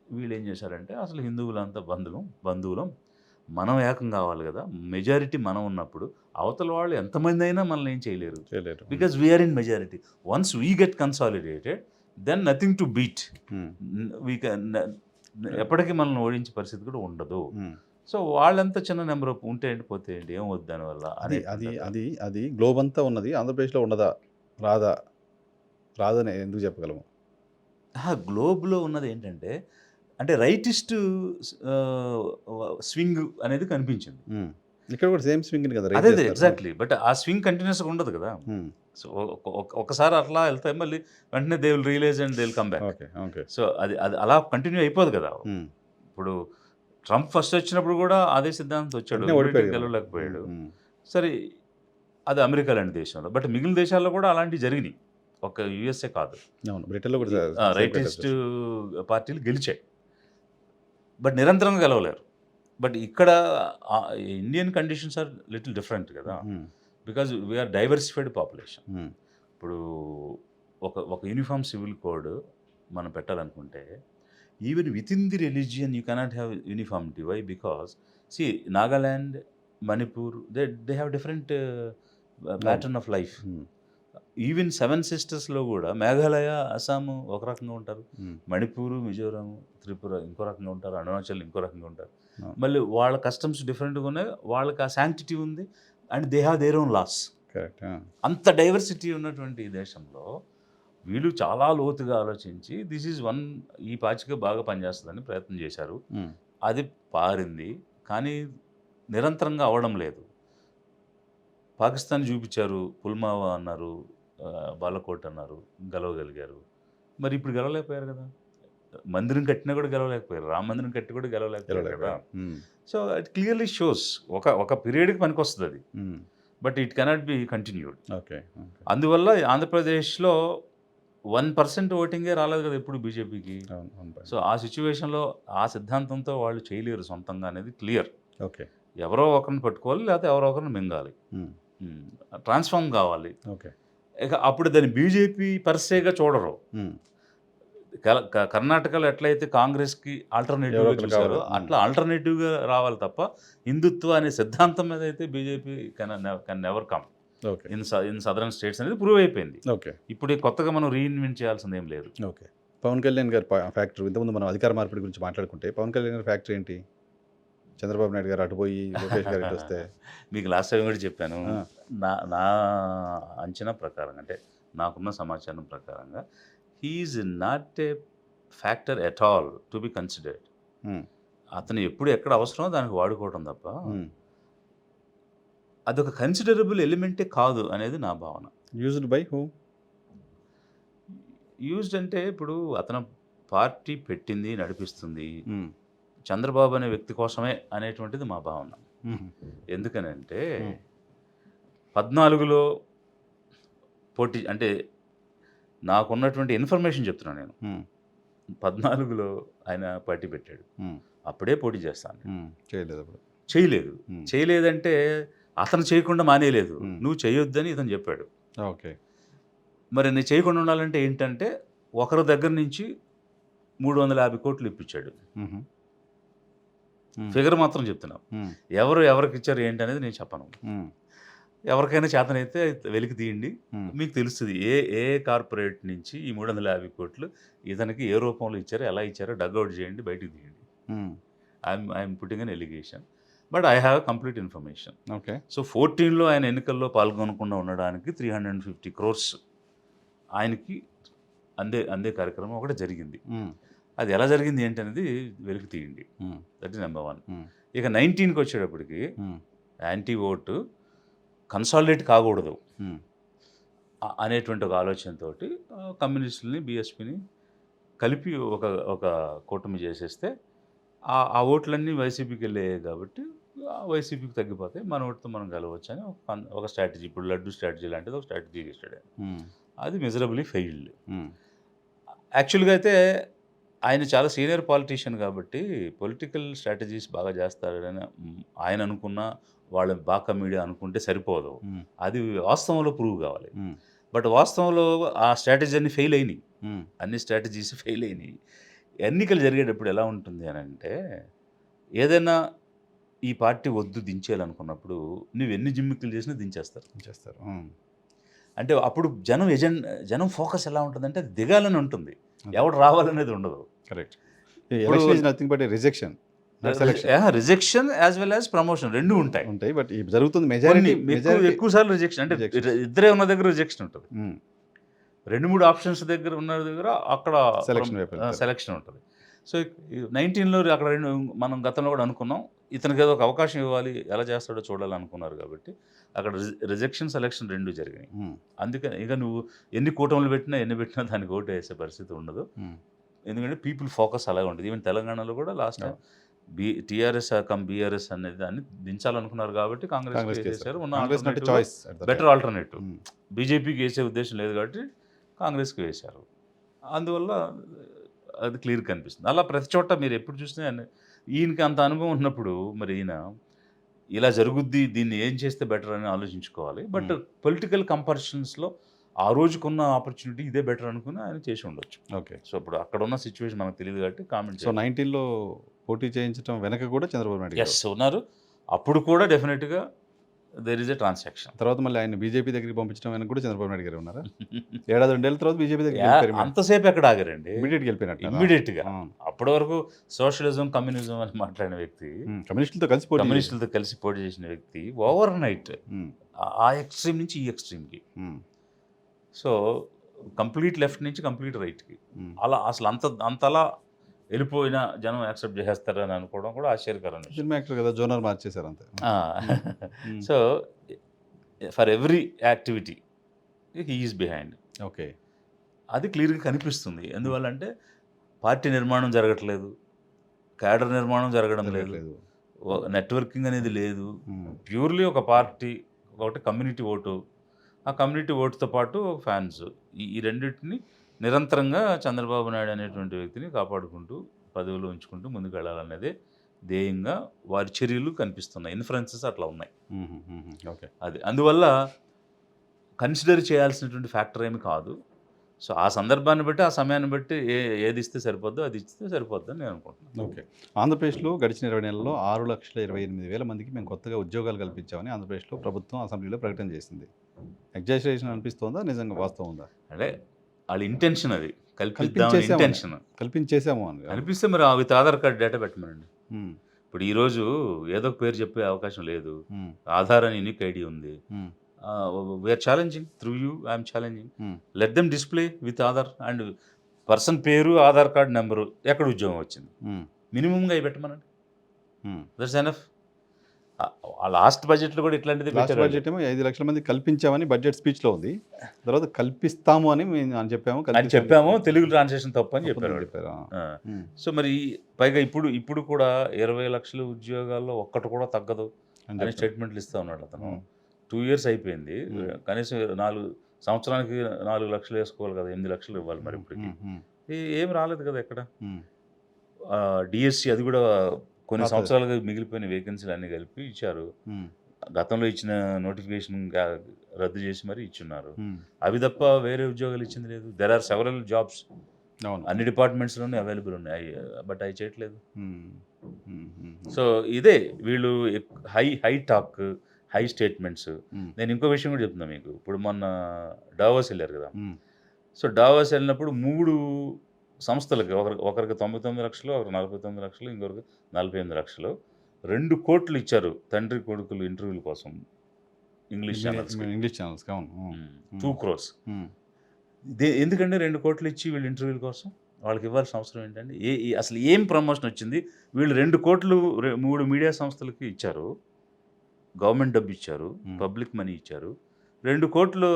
వీళ్ళేం చేశారంటే అసలు హిందువులంతా బంధువులం. మనం ఏకం కావాలి గదా! మెజారిటీ మనం ఉన్నప్పుడు అవతల వాళ్ళు ఎంతమందైనా మనల్ని ఏం చేయలేరు. చేయలేరు. Hmm. Because we are in majority. Once we get consolidated then nothing to beat. Hmm. We can ఎప్పటికి మనల్ని ఓడించే పరిస్థితి కూడా ఉండదు. హ్మ్. సో, వాళ్ళంతా చిన్న నంబర్ ఆఫ్ ఉంటే ఏంటి, పోతే ఏంటి, ఏమవుద్ది దానివల్ల అది అది అనేటువంటిది. అది అది గ్లోబ్ అంతా ఉన్నది. ఆంధ్రప్రదేశ్‌లో ఉండదా? రాదా? రాదని ఎందుకు చెప్పగలము? గ్లోబ్‌లో ఉన్నదేంటంటే అంటే రైటిస్టు ఆహ్, స్వింగ్ అనేది కనిపించింది. హ్మ్. ఇక్కడ కూడా సేమ్ స్వింగ్‌ని కదా! రైజ్ అదే చేస్తారు. ఆ! ఎగ్జాక్ట్‌లీ. బట్ ఆ స్వింగ్ కంటిన్యూయస్‌గా ఉండదు కదా! హ్మ్. సో, ఒకసారి అట్లా ఎళ్తే మళ్ళీ వెంటనే they will realise and they will come back. Okay. Okay. So, అది అది అలా కంటిన్యూ అయిపోదు కదా! హ్మ్. ఇప్పుడు ట్రంప్ ఫస్ట్ వచ్చినప్పుడు కూడా అదే సిద్ధాంతంతో వచ్చాడు. వెంటనే ఇమ్మీడియేట్‌గా ఓడిపోయాడుగా మరి. హ్మ్. గెలవలేకపోయాడు. హ్మ్. సరే, అది అమెరికా లాంటి దేశంలో. బట్ మిగిలిన దేశాల్లో కూడా అలాంటివి జరిగినియి. ఒక యూఎస్ఏ కాదు. అవును. బ్రిటన్‌లో కూడా సేమ్ పెట్టారు రైటిస్టు సిస్టమ్. పార్టీలు గెలిచాయి. బట్ నిరంతరంగా గెలవలేరు. బట్ ఇక్కడ Indian conditions are little different కదా! Hmm. Because we are diversified population. Hmm. ఇప్పుడు ఒక ఒక యూనిఫార్మ్ సివిల్ కోడ్ మనం పెట్టాలనుకుంటే, even with in the religion you cannot have uniformity. Why? Because see Nagaland, Manipur they have different pattern of life. Even 7 సిస్టర్స్లో కూడా మేఘాలయ, అస్సాము ఒక రకంగా ఉంటారు, మణిపూరు, మిజోరాం, త్రిపుర ఇంకో రకంగా ఉంటారు, అరుణాచల్ ఇంకో రకంగా ఉంటారు. మళ్ళీ వాళ్ళ కస్టమ్స్ డిఫరెంట్గా ఉన్నాయి, వాళ్ళకి ఆ శాంక్టిటీ ఉంది, and they have their own laws. Correct. అంత డైవర్సిటీ ఉన్నటువంటి ఈ దేశంలో వీళ్ళు చాలా లోతుగా ఆలోచించి దిస్ ఈజ్ వన్, ఈ పాచిక బాగా పనిచేస్తుందని ప్రయత్నం చేశారు. అది పారింది, కానీ నిరంతరంగా అవ్వడం లేదు. పాకిస్తాన్ చూపించారు, పుల్వామా అన్నారు, బాలకోట్ అన్నారు, గెలవగలిగారు. మరి ఇప్పుడు గెలవలేకపోయారు కదా. మందిరం కట్టినా కూడా గెలవలేకపోయారు, రామ మందిరం కట్టి కూడా గెలవలేకపోయారు కదా. సో ఇట్ క్లియర్లీ షోస్ ఒక పీరియడ్కి పనికి వస్తుంది అది, but it cannot be continued. Okay. అందువల్ల ఆంధ్రప్రదేశ్లో 1% ఓటింగే రాలేదు కదా ఎప్పుడు బీజేపీకి. సో ఆ సిచ్యువేషన్లో ఆ సిద్ధాంతంతో వాళ్ళు చేయలేరు సొంతంగా అనేది క్లియర్. ఓకే. ఎవరో ఒకరిని పట్టుకోవాలి, లేకపోతే ఎవరో ఒకరిని మింగాలి, ట్రాన్స్ఫార్మ్ కావాలి. ఓకే. ఇక అప్పుడు దాన్ని బీజేపీ పర్సేగా చూడరు. కర్ణాటకలో ఎట్లయితే కాంగ్రెస్కి ఆల్టర్నేటివ్గా చూసారో అట్లా ఆల్టర్నేటివ్గా రావాలి తప్ప హిందుత్వ అనే సిద్ధాంతం మీద అయితే BJP can never come in southern states అనేది ప్రూవ్ అయిపోయింది. ఓకే. ఇప్పుడు కొత్తగా మనం రీఇన్వెంట్ చేయాల్సింది ఏం లేదు. ఓకే. పవన్ కళ్యాణ్ గారి ఫ్యాక్టరీ, ఇంతకుముందు మనం అధికార మార్పిడి గురించి మాట్లాడుకుంటే పవన్ కళ్యాణ్ గారి ఫ్యాక్టరీ ఏంటి? చంద్రబాబు నాయుడు గారు అటుపోయి లోకేష్ గారు ఇటు వస్తే మీకు లాస్ట్ టైం కూడా చెప్పాను, నా అంచనా ప్రకారం, అంటే నాకున్న సమాచారం ప్రకారంగా he is not a factor at all to be considered. అతను ఎప్పుడు ఎక్కడ అవసరమో దానికి వాడుకోవడం తప్ప అదొక కన్సిడరబుల్ ఎలిమెంటే కాదు అనేది నా భావన. Used by who? యూజ్డ్ అంటే ఇప్పుడు అతను పార్టీ పెట్టింది, నడిపిస్తుంది చంద్రబాబు అనే వ్యక్తి కోసమే అనేటువంటిది మా భావన. ఎందుకనంటే 14లో పోటీ, అంటే నాకున్నటువంటి ఇన్ఫర్మేషన్ చెప్తున్నాను నేను, 14లో ఆయన పార్టీ పెట్టాడు, అప్పుడే పోటీ చేస్తాను. చేయలేదంటే అతను చేయకుండా మానేయలేదు, నువ్వు చేయొద్దని ఇతను చెప్పాడు. ఓకే. మరి నేను చేయకుండా ఉండాలంటే ఏంటంటే ఒకరి దగ్గర నుంచి 350 కోట్లు ఇప్పించాడు. ఫిగర్ మాత్రం చెప్తున్నాం, ఎవరికి ఇచ్చారు ఏంటి అనేది నేను చెప్పను. ఎవరికైనా చేతనైతే వెలికి తీయండి, మీకు తెలుస్తుంది ఏ కార్పొరేట్ నుంచి ఈ 350 కోట్లు ఇతనికి ఏ రూపంలో ఇచ్చారో, ఎలా ఇచ్చారో డగ్అవుట్ చేయండి, బయటికి తీయండి. I'm putting an allegation, but I have complete information. Okay. So 14లో ఆయన ఎన్నికల్లో పాల్గొనకుండా ఉండడానికి 350 crores ఆయనకి అందే కార్యక్రమం ఒకటి జరిగింది. అది ఎలా జరిగింది ఏంటి అనేది వెలికి తీయండి. That is number 1. ఇక 19కి వచ్చేటప్పటికి యాంటీ ఓటు కన్సాలిడేట్ కాకూడదు అనేటువంటి ఒక ఆలోచనతో కమ్యూనిస్టులని, బీఎస్పీని కలిపి ఒక కూటమి చేసేస్తే ఆ ఓట్లన్నీ వైసీపీకి వెళ్ళాయి కాబట్టి వైసీపీకి తగ్గిపోతాయి, మన ఓటుతో మనం గెలవచ్చు అని ఒక స్ట్రాటజీ, ఇప్పుడు లడ్డు స్ట్రాటజీ లాంటిది ఒక స్ట్రాటజీ చేశాడు. అది మిజరబుల్లీ ఫెయిల్డ్. యాక్చువల్గా అయితే ఆయన చాలా సీనియర్ పాలిటీషియన్ కాబట్టి పొలిటికల్ స్ట్రాటజీస్ బాగా చేస్తారని ఆయన అనుకున్నా, వాళ్ళ బాకా మీడియా అనుకుంటే సరిపోదు, అది వాస్తవంలో ప్రూవ్ కావాలి. బట్ వాస్తవంలో ఆ స్ట్రాటజీ అన్ని ఫెయిల్ అయినాయి, అన్ని స్ట్రాటజీస్ ఫెయిల్ అయినాయి. ఎన్నికలు జరిగేటప్పుడు ఎలా ఉంటుంది అని అంటే, ఏదైనా ఈ పార్టీ వద్దు దించేయాలనుకున్నప్పుడు నువ్వు ఎన్ని జిమ్మిక్కులు చేసినా దించేస్తారు. అంటే అప్పుడు జనం ఫోకస్ ఎలా ఉంటుందంటే దిగాలని ఉంటుంది, ఎవడు రావాలనేది ఉండదు. Correct. Nothing but rejection as well as promotion రెండు ఉంటాయి. బట్ జరుగుతుంది మెజారిటీ ఎక్కువ సార్లు రిజెక్షన్, అంటే ఇద్దరే ఉన్న దగ్గర రిజెక్షన్ ఉంటుంది, 2-3 ఆప్షన్స్ దగ్గర ఉన్న దగ్గర అక్కడ సెలెక్షన్ ఉంటుంది. సో 19లో అక్కడ మనం గతంలో కూడా అనుకున్నాం, ఇతనికి ఏదో ఒక అవకాశం ఇవ్వాలి, ఎలా చేస్తాడో చూడాలి అనుకున్నారు కాబట్టి అక్కడ రిజెక్షన్, సెలెక్షన్ రెండు జరిగినాయి. అందుకని ఇక నువ్వు ఎన్ని కూటములు పెట్టినా దానికి ఓటు వేసే పరిస్థితి ఉండదు, ఎందుకంటే పీపుల్ ఫోకస్ అలాగే ఉంటుంది. ఈవెన్ తెలంగాణలో కూడా లాస్ట్ టైం టీఆర్ఎస్ బీఆర్ఎస్ అనేది దాన్ని దించాలనుకున్నారు కాబట్టి కాంగ్రెస్ వేసారు. బెటర్ ఆల్టర్నేటివ్, బీజేపీకి వేసే ఉద్దేశం లేదు కాబట్టి కాంగ్రెస్కి వేశారు. అందువల్ల అది క్లియర్ కనిపిస్తుంది. అలా ప్రతి చోట మీరు ఎప్పుడు చూసినా ఈయనకి అంత అనుభవం ఉన్నప్పుడు మరి ఈయన ఇలా జరుగుద్ది, దీన్ని ఏం చేస్తే బెటర్ అని ఆలోచించుకోవాలి. బట్ పొలిటికల్ కంపారిజన్స్లో ఆ రోజుకున్న ఆపర్చునిటీ ఇదే బెటర్ అనుకుని ఆయన చేసి ఉండొచ్చు. ఓకే. సో ఇప్పుడు అక్కడ ఉన్న సిచ్యువేషన్ మనకు తెలియదు కాబట్టి కామెంట్ సో 19లో పోటీ చేయించడం వెనక కూడా చంద్రబాబు నాయుడు గారు. ఎస్ ఉన్నారు. అప్పుడు కూడా డెఫినెట్గా దెర్ ఈజ్ ఎ ట్రాన్సాక్షన్. తర్వాత మళ్ళీ ఆయన బీజేపీ దగ్గరికి పంపించడం వెనక కూడా చంద్రబాబు నాయుడు గారు ఉన్నారా? ఏడాది 2 ఏళ్ల తర్వాత బీజేపీ దగ్గరికి వెళ్ళిపోయారు. అంతసేపు ఎక్కడ ఆగారండి? ఇమీడియట్గా వెళ్ళిపోయినట్టు. ఇమ్మీడియట్గా అప్పటి వరకు సోషలిజం కమ్యూనిజం అని మాట్లాడిన వ్యక్తి, కమ్యూనిస్టులతో కలిసి పోటీ కమ్యూనిస్టులతో కలిసి పోటీ చేసిన వ్యక్తి ఓవర్ నైట్ ఉమ్, ఆ ఎక్స్ట్రీమ్ నుంచి ఈ ఎక్స్ట్రీమ్కి, ఉమ్, సో కంప్లీట్ లెఫ్ట్ నుంచి కంప్లీట్ రైట్కి, ఉమ్. అలా అసలు అంతలా వెళ్ళిపోయిన జనం యాక్సెప్ట్ చేసేస్తారని అనుకోవడం కూడా ఆశ్చర్యకరం. సినిమా యాక్టర్ కదా, జోనర్ మార్చేశారు అంతే. So for every activity he is behind. Okay. అది క్లియర్గా కనిపిస్తుంది. ఎందువల్లంటే పార్టీ నిర్మాణం జరగట్లేదు, క్యాడర్ నిర్మాణం జరగడం లేదు, లేదు. నెట్వర్కింగ్ అనేది లేదు. ఉమ్, ప్యూర్లీ ఒక పార్టీ, ఒకటి కమ్యూనిటీ ఓటు, ఆ కమ్యూనిటీ ఓటుతో పాటు ఫ్యాన్స్, ఈ రెండింటిని నిరంతరంగా చంద్రబాబు నాయుడు అనేటువంటి వ్యక్తిని కాపాడుకుంటూ పదవిలో ఉంచుకుంటూ ముందుకు వెళ్ళాలనేదే ధ్యేయంగా వారి చర్యలు కనిపిస్తున్నాయి. ఇన్ఫ్లుయెన్సెస్ అట్లా ఉన్నాయి. ఉమ్, ఉమ్, ఉమ్, ఓకే. అది అందువల్ల కన్సిడర్ చేయాల్సినటువంటి ఫ్యాక్టర్ ఏమి కాదు. సో ఆ సందర్భాన్ని బట్టి, ఆ సమయాన్ని బట్టి ఏది ఇస్తే సరిపోద్దో అది ఇస్తే సరిపోద్దని నేను అనుకుంటున్నాను. ఓకే. ఆంధ్రప్రదేశ్లో గడిచిన 20 నెలల్లో 6,28,000 మందికి మేము కొత్తగా ఉద్యోగాలు కల్పించామని ఆంధ్రప్రదేశ్లో ప్రభుత్వం అసెంబ్లీలో ప్రకటన చేసింది. ఎగ్జాజరేషన్ అనిపిస్తోందా, నిజంగా వాస్తవం ఉందా? అంటే వాళ్ళ ఇంటెన్షన్ అది, కల్పిద్దామని ఇంటెన్షన్. కల్పించేసాము అని అనిపిస్తే మరి విత్ ఆధార్ కార్డ్ డేటా పెట్టమనండి. ఉమ్, ఇప్పుడు ఈరోజు ఏదో ఒక పేరు చెప్పే అవకాశం లేదు. ఉమ్, ఆధార్ అని యూనిక్ ఐడి ఉంది. Um, we're challenging through you, I'm challenging, um. Let them display with Aadhaar and person పేరు, ఆధార్ కార్డ్ నెంబరు, ఎక్కడ ఉద్యోగం వచ్చింది, ఉమ్, మినిమంగా అవి పెట్టమనండి. ఉమ్. That's enough. ఆ లాస్ట్ బడ్జెట్లో కూడా ఇట్లాంటిది లాస్ట్ పెట్టారు. బడ్జెట్ ఏమో 5 లక్షల మంది కల్పించామని బడ్జెట్ స్పీచ్లో ఉంది. తర్వాత కల్పిస్తాము అని మేము అని చెప్పాము. అని చెప్పాము, తెలుగు ట్రాన్స్లేషన్ తప్పు అని చెప్పారు వాళ్ళు. చెప్పారు. ఉమ్, సో మరి పైగా ఇప్పుడు కూడా 20 లక్షల ఉద్యోగాల్లో ఒక్కటి కూడా తగ్గదు అని అని చెప్పారు. స్టేట్మెంట్లు ఇస్తూ ఉన్నాడు అతను. ఉమ్, 2 years అయిపోయింది. Hmm. కనీసం 4 సంవత్సరానికి 4 లక్షలు వేసుకోవాలి కదా, 8 లక్షలు ఇవ్వాలి మరి ఇప్పటికి. ఉమ్, ఉమ్, ఏం రాలేదు కదా ఎక్కడ. ఉమ్. డిఎస్సి అది కూడా కొన్ని రాలేదు. సంవత్సరాలుగా మిగిలిపోయిన వేకెన్సీలు అన్నీ కలిపి ఇచ్చారు. ఉమ్, గతంలో ఇచ్చిన నోటిఫికేషన్ రద్దు చేసి మరి ఇచ్చున్నారు. ఉమ్. అవి తప్ప వేరే ఉద్యోగాలు ఇచ్చింది లేదు. దెర్ ఆర్ సెవరల్ జాబ్స్, అవును. అన్ని డిపార్ట్మెంట్స్లోనే అవైలబుల్ ఉన్నాయి, బట్ అవి చేయట్లేదు. ఉమ్, ఉమ్, ఉమ్, సో ఇదే వీళ్ళు హై టాక్, హై స్టేట్మెంట్స్. ఉమ్, నేను ఇంకో విషయం కూడా చెప్తున్నా మీకు. ఇప్పుడు మొన్న డావోస్ వెళ్ళారు కదా. ఉమ్, సో డావోస్ వెళ్ళినప్పుడు 3 సంస్థలకి, ఒకరికి 99 లక్షలు, ఒకరికి 49 లక్షలు, ఇంకొకరికి 48 లక్షలు, 2 కోట్లు ఇచ్చారు తండ్రి కొడుకులు ఇంటర్వ్యూల కోసం ఇంగ్లీష్ ఛానల్స్. ఇంగ్లీష్ ఛానల్స్ అవును. 2 crores. ఉమ్, ఎందుకంటే 2 కోట్లు ఇచ్చి వీళ్ళు ఇంటర్వ్యూల కోసం వాళ్ళకి ఇవ్వాల్సిన అవసరం ఏంటండి? అసలు ఏం ప్రమోషన్ వచ్చింది? వీళ్ళు 2 కోట్లు 3 మీడియా సంస్థలకి ఇచ్చారు, గవర్నమెంట్ డబ్బు ఇచ్చారు, Hmm. పబ్లిక్ మనీ ఇచ్చారు, 2 కోట్లు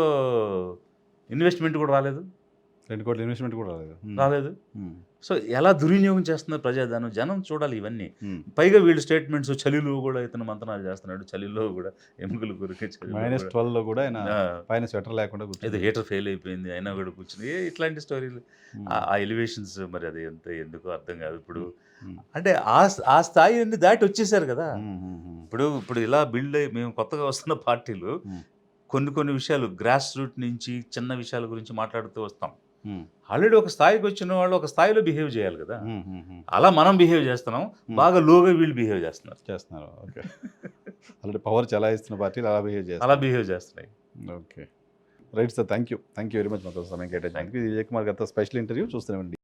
ఇన్వెస్ట్మెంట్ కూడా రాలేదు. 2 కోట్ల ఇన్వెస్ట్మెంట్ కూడా రాలేదు. రాలేదు. ఉమ్, సో ఎలా దుర్వినియోగం చేస్తున్నారు ప్రజాధనం, జనం చూడాలి ఇవన్నీ. ఉమ్. పైగా వీళ్ళు స్టేట్మెంట్స్, చలిలో కూడా ఇతను మంతనాలు చేస్తున్నాడు, చలిలో కూడా ఎముకలు కొరికే -12లో కూడా ఆయన పైన స్వెటర్ లేకుండా ఏదో కూర్చుని హీటర్ ఫెయిల్ అయిపోయింది అయినా కూడా కూర్చుని ఇట్లాంటి స్టోరీలు, ఆ ఎలివేషన్స్ మరి అది ఎందుకో అర్థం కాదు. ఇప్పుడు అంటే ఆ స్థాయి నుండి దాటి వచ్చేసారు కదా. ఇప్పుడు ఇలా బిల్డ్ అయ్యి మేము కొత్తగా వస్తున్న పార్టీలు కొన్ని విషయాలు గ్రాస్ రూట్ నుంచి చిన్న విషయాల గురించి మాట్లాడుతూ వస్తాం. ఆల్రెడీ ఒక స్థాయికి వచ్చిన వాళ్ళు ఒక స్థాయిలో బిహేవ్ చేయాలి కదా. అలా మనం బిహేవ్ చేస్తున్నాం, బాగా లోగా వీళ్ళు బిహేవ్ చేస్తున్నారు. ఓకే. ఆల్రెడీ పవర్ చలాయిస్తున్న పార్టీలు అలా బిహేవ్ చేస్తున్నాయి. Okay right sir, thank you very much మాతో సమయం కేటాయించడానికి. విజయ్ కుమార్ గారితో స్పెషల్ ఇంటర్వ్యూ చూస్తున్నామండి.